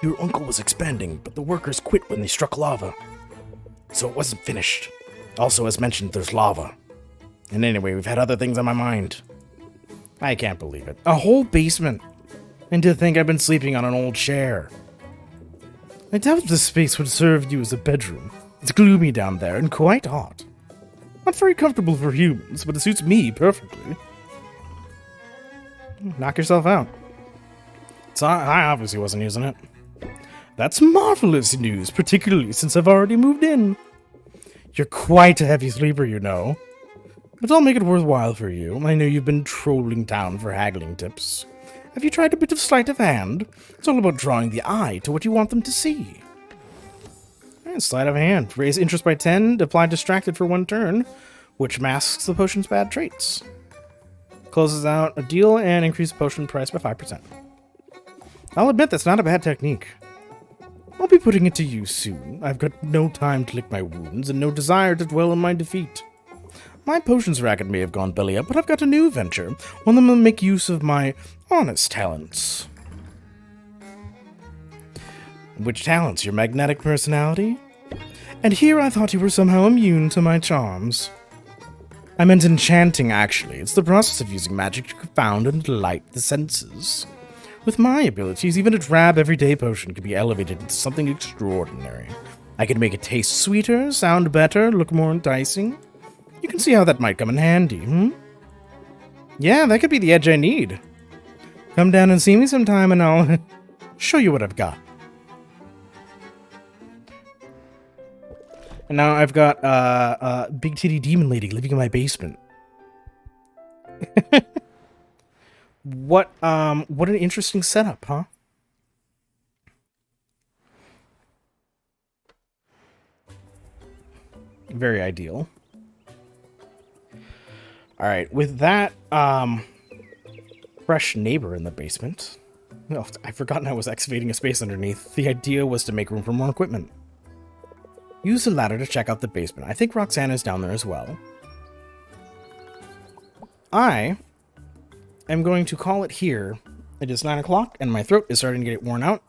Your uncle was expanding, but the workers quit when they struck lava. So it wasn't finished. Also, as mentioned, there's lava. And anyway, we've had other things on my mind. I can't believe it. A whole basement. And to think I've been sleeping on an old chair. I doubt this space would serve you as a bedroom. It's gloomy down there and quite hot. Not very comfortable for humans, but it suits me perfectly. Knock yourself out. So I obviously wasn't using it. That's marvelous news, particularly since I've already moved in. You're quite a heavy sleeper, you know. But I'll make it worthwhile for you. I know you've been trolling town for haggling tips. Have you tried a bit of sleight of hand? It's all about drawing the eye to what you want them to see. And sleight of hand. Raise interest by 10, apply distracted for 1 turn, which masks the potion's bad traits. Closes out a deal and increase the potion price by 5%. I'll admit that's not a bad technique. I'll be putting it to use soon. I've got no time to lick my wounds and no desire to dwell on my defeat. My potions racket may have gone belly up, but I've got a new venture, one that will make use of my honest talents. Which talents? Your magnetic personality? And here I thought you were somehow immune to my charms. I meant enchanting, actually. It's the process of using magic to confound and delight the senses. With my abilities, even a drab everyday potion can be elevated into something extraordinary. I can make it taste sweeter, sound better, look more enticing. You can see how that might come in handy, hmm? Yeah, that could be the edge I need. Come down and see me sometime and I'll show you what I've got. And now I've got a big titty demon lady living in my basement. What an interesting setup, huh? Very ideal. All right, with that fresh neighbor in the basement. Oh, I've forgotten I was excavating a space underneath. The idea was to make room for more equipment. Use the ladder to check out the basement. I think Roxana's down there as well. I am going to call it here. It is 9 o'clock, and my throat is starting to get worn out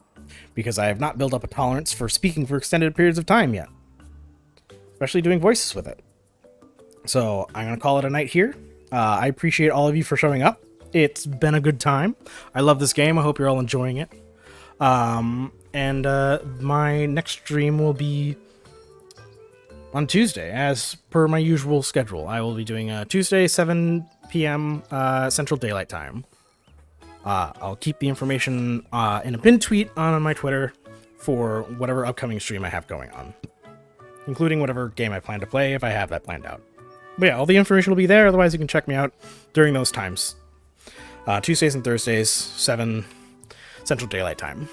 because I have not built up a tolerance for speaking for extended periods of time yet, especially doing voices with it. So I'm going to call it a night here. I appreciate all of you for showing up. It's been a good time. I love this game. I hope you're all enjoying it. And my next stream will be on Tuesday, as per my usual schedule. I will be doing a Tuesday, 7 p.m. Central Daylight Time. I'll keep the information in a pinned tweet on my Twitter for whatever upcoming stream I have going on, including whatever game I plan to play if I have that planned out. But yeah, all the information will be there. Otherwise, you can check me out during those times. Tuesdays and Thursdays, 7 Central Daylight Time.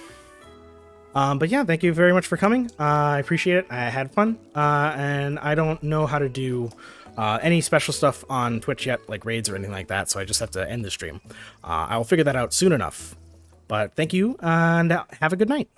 But yeah, thank you very much for coming. I appreciate it. I had fun. And I don't know how to do any special stuff on Twitch yet, like raids or anything like that, so I just have to end the stream. I will figure that out soon enough. But thank you, and have a good night.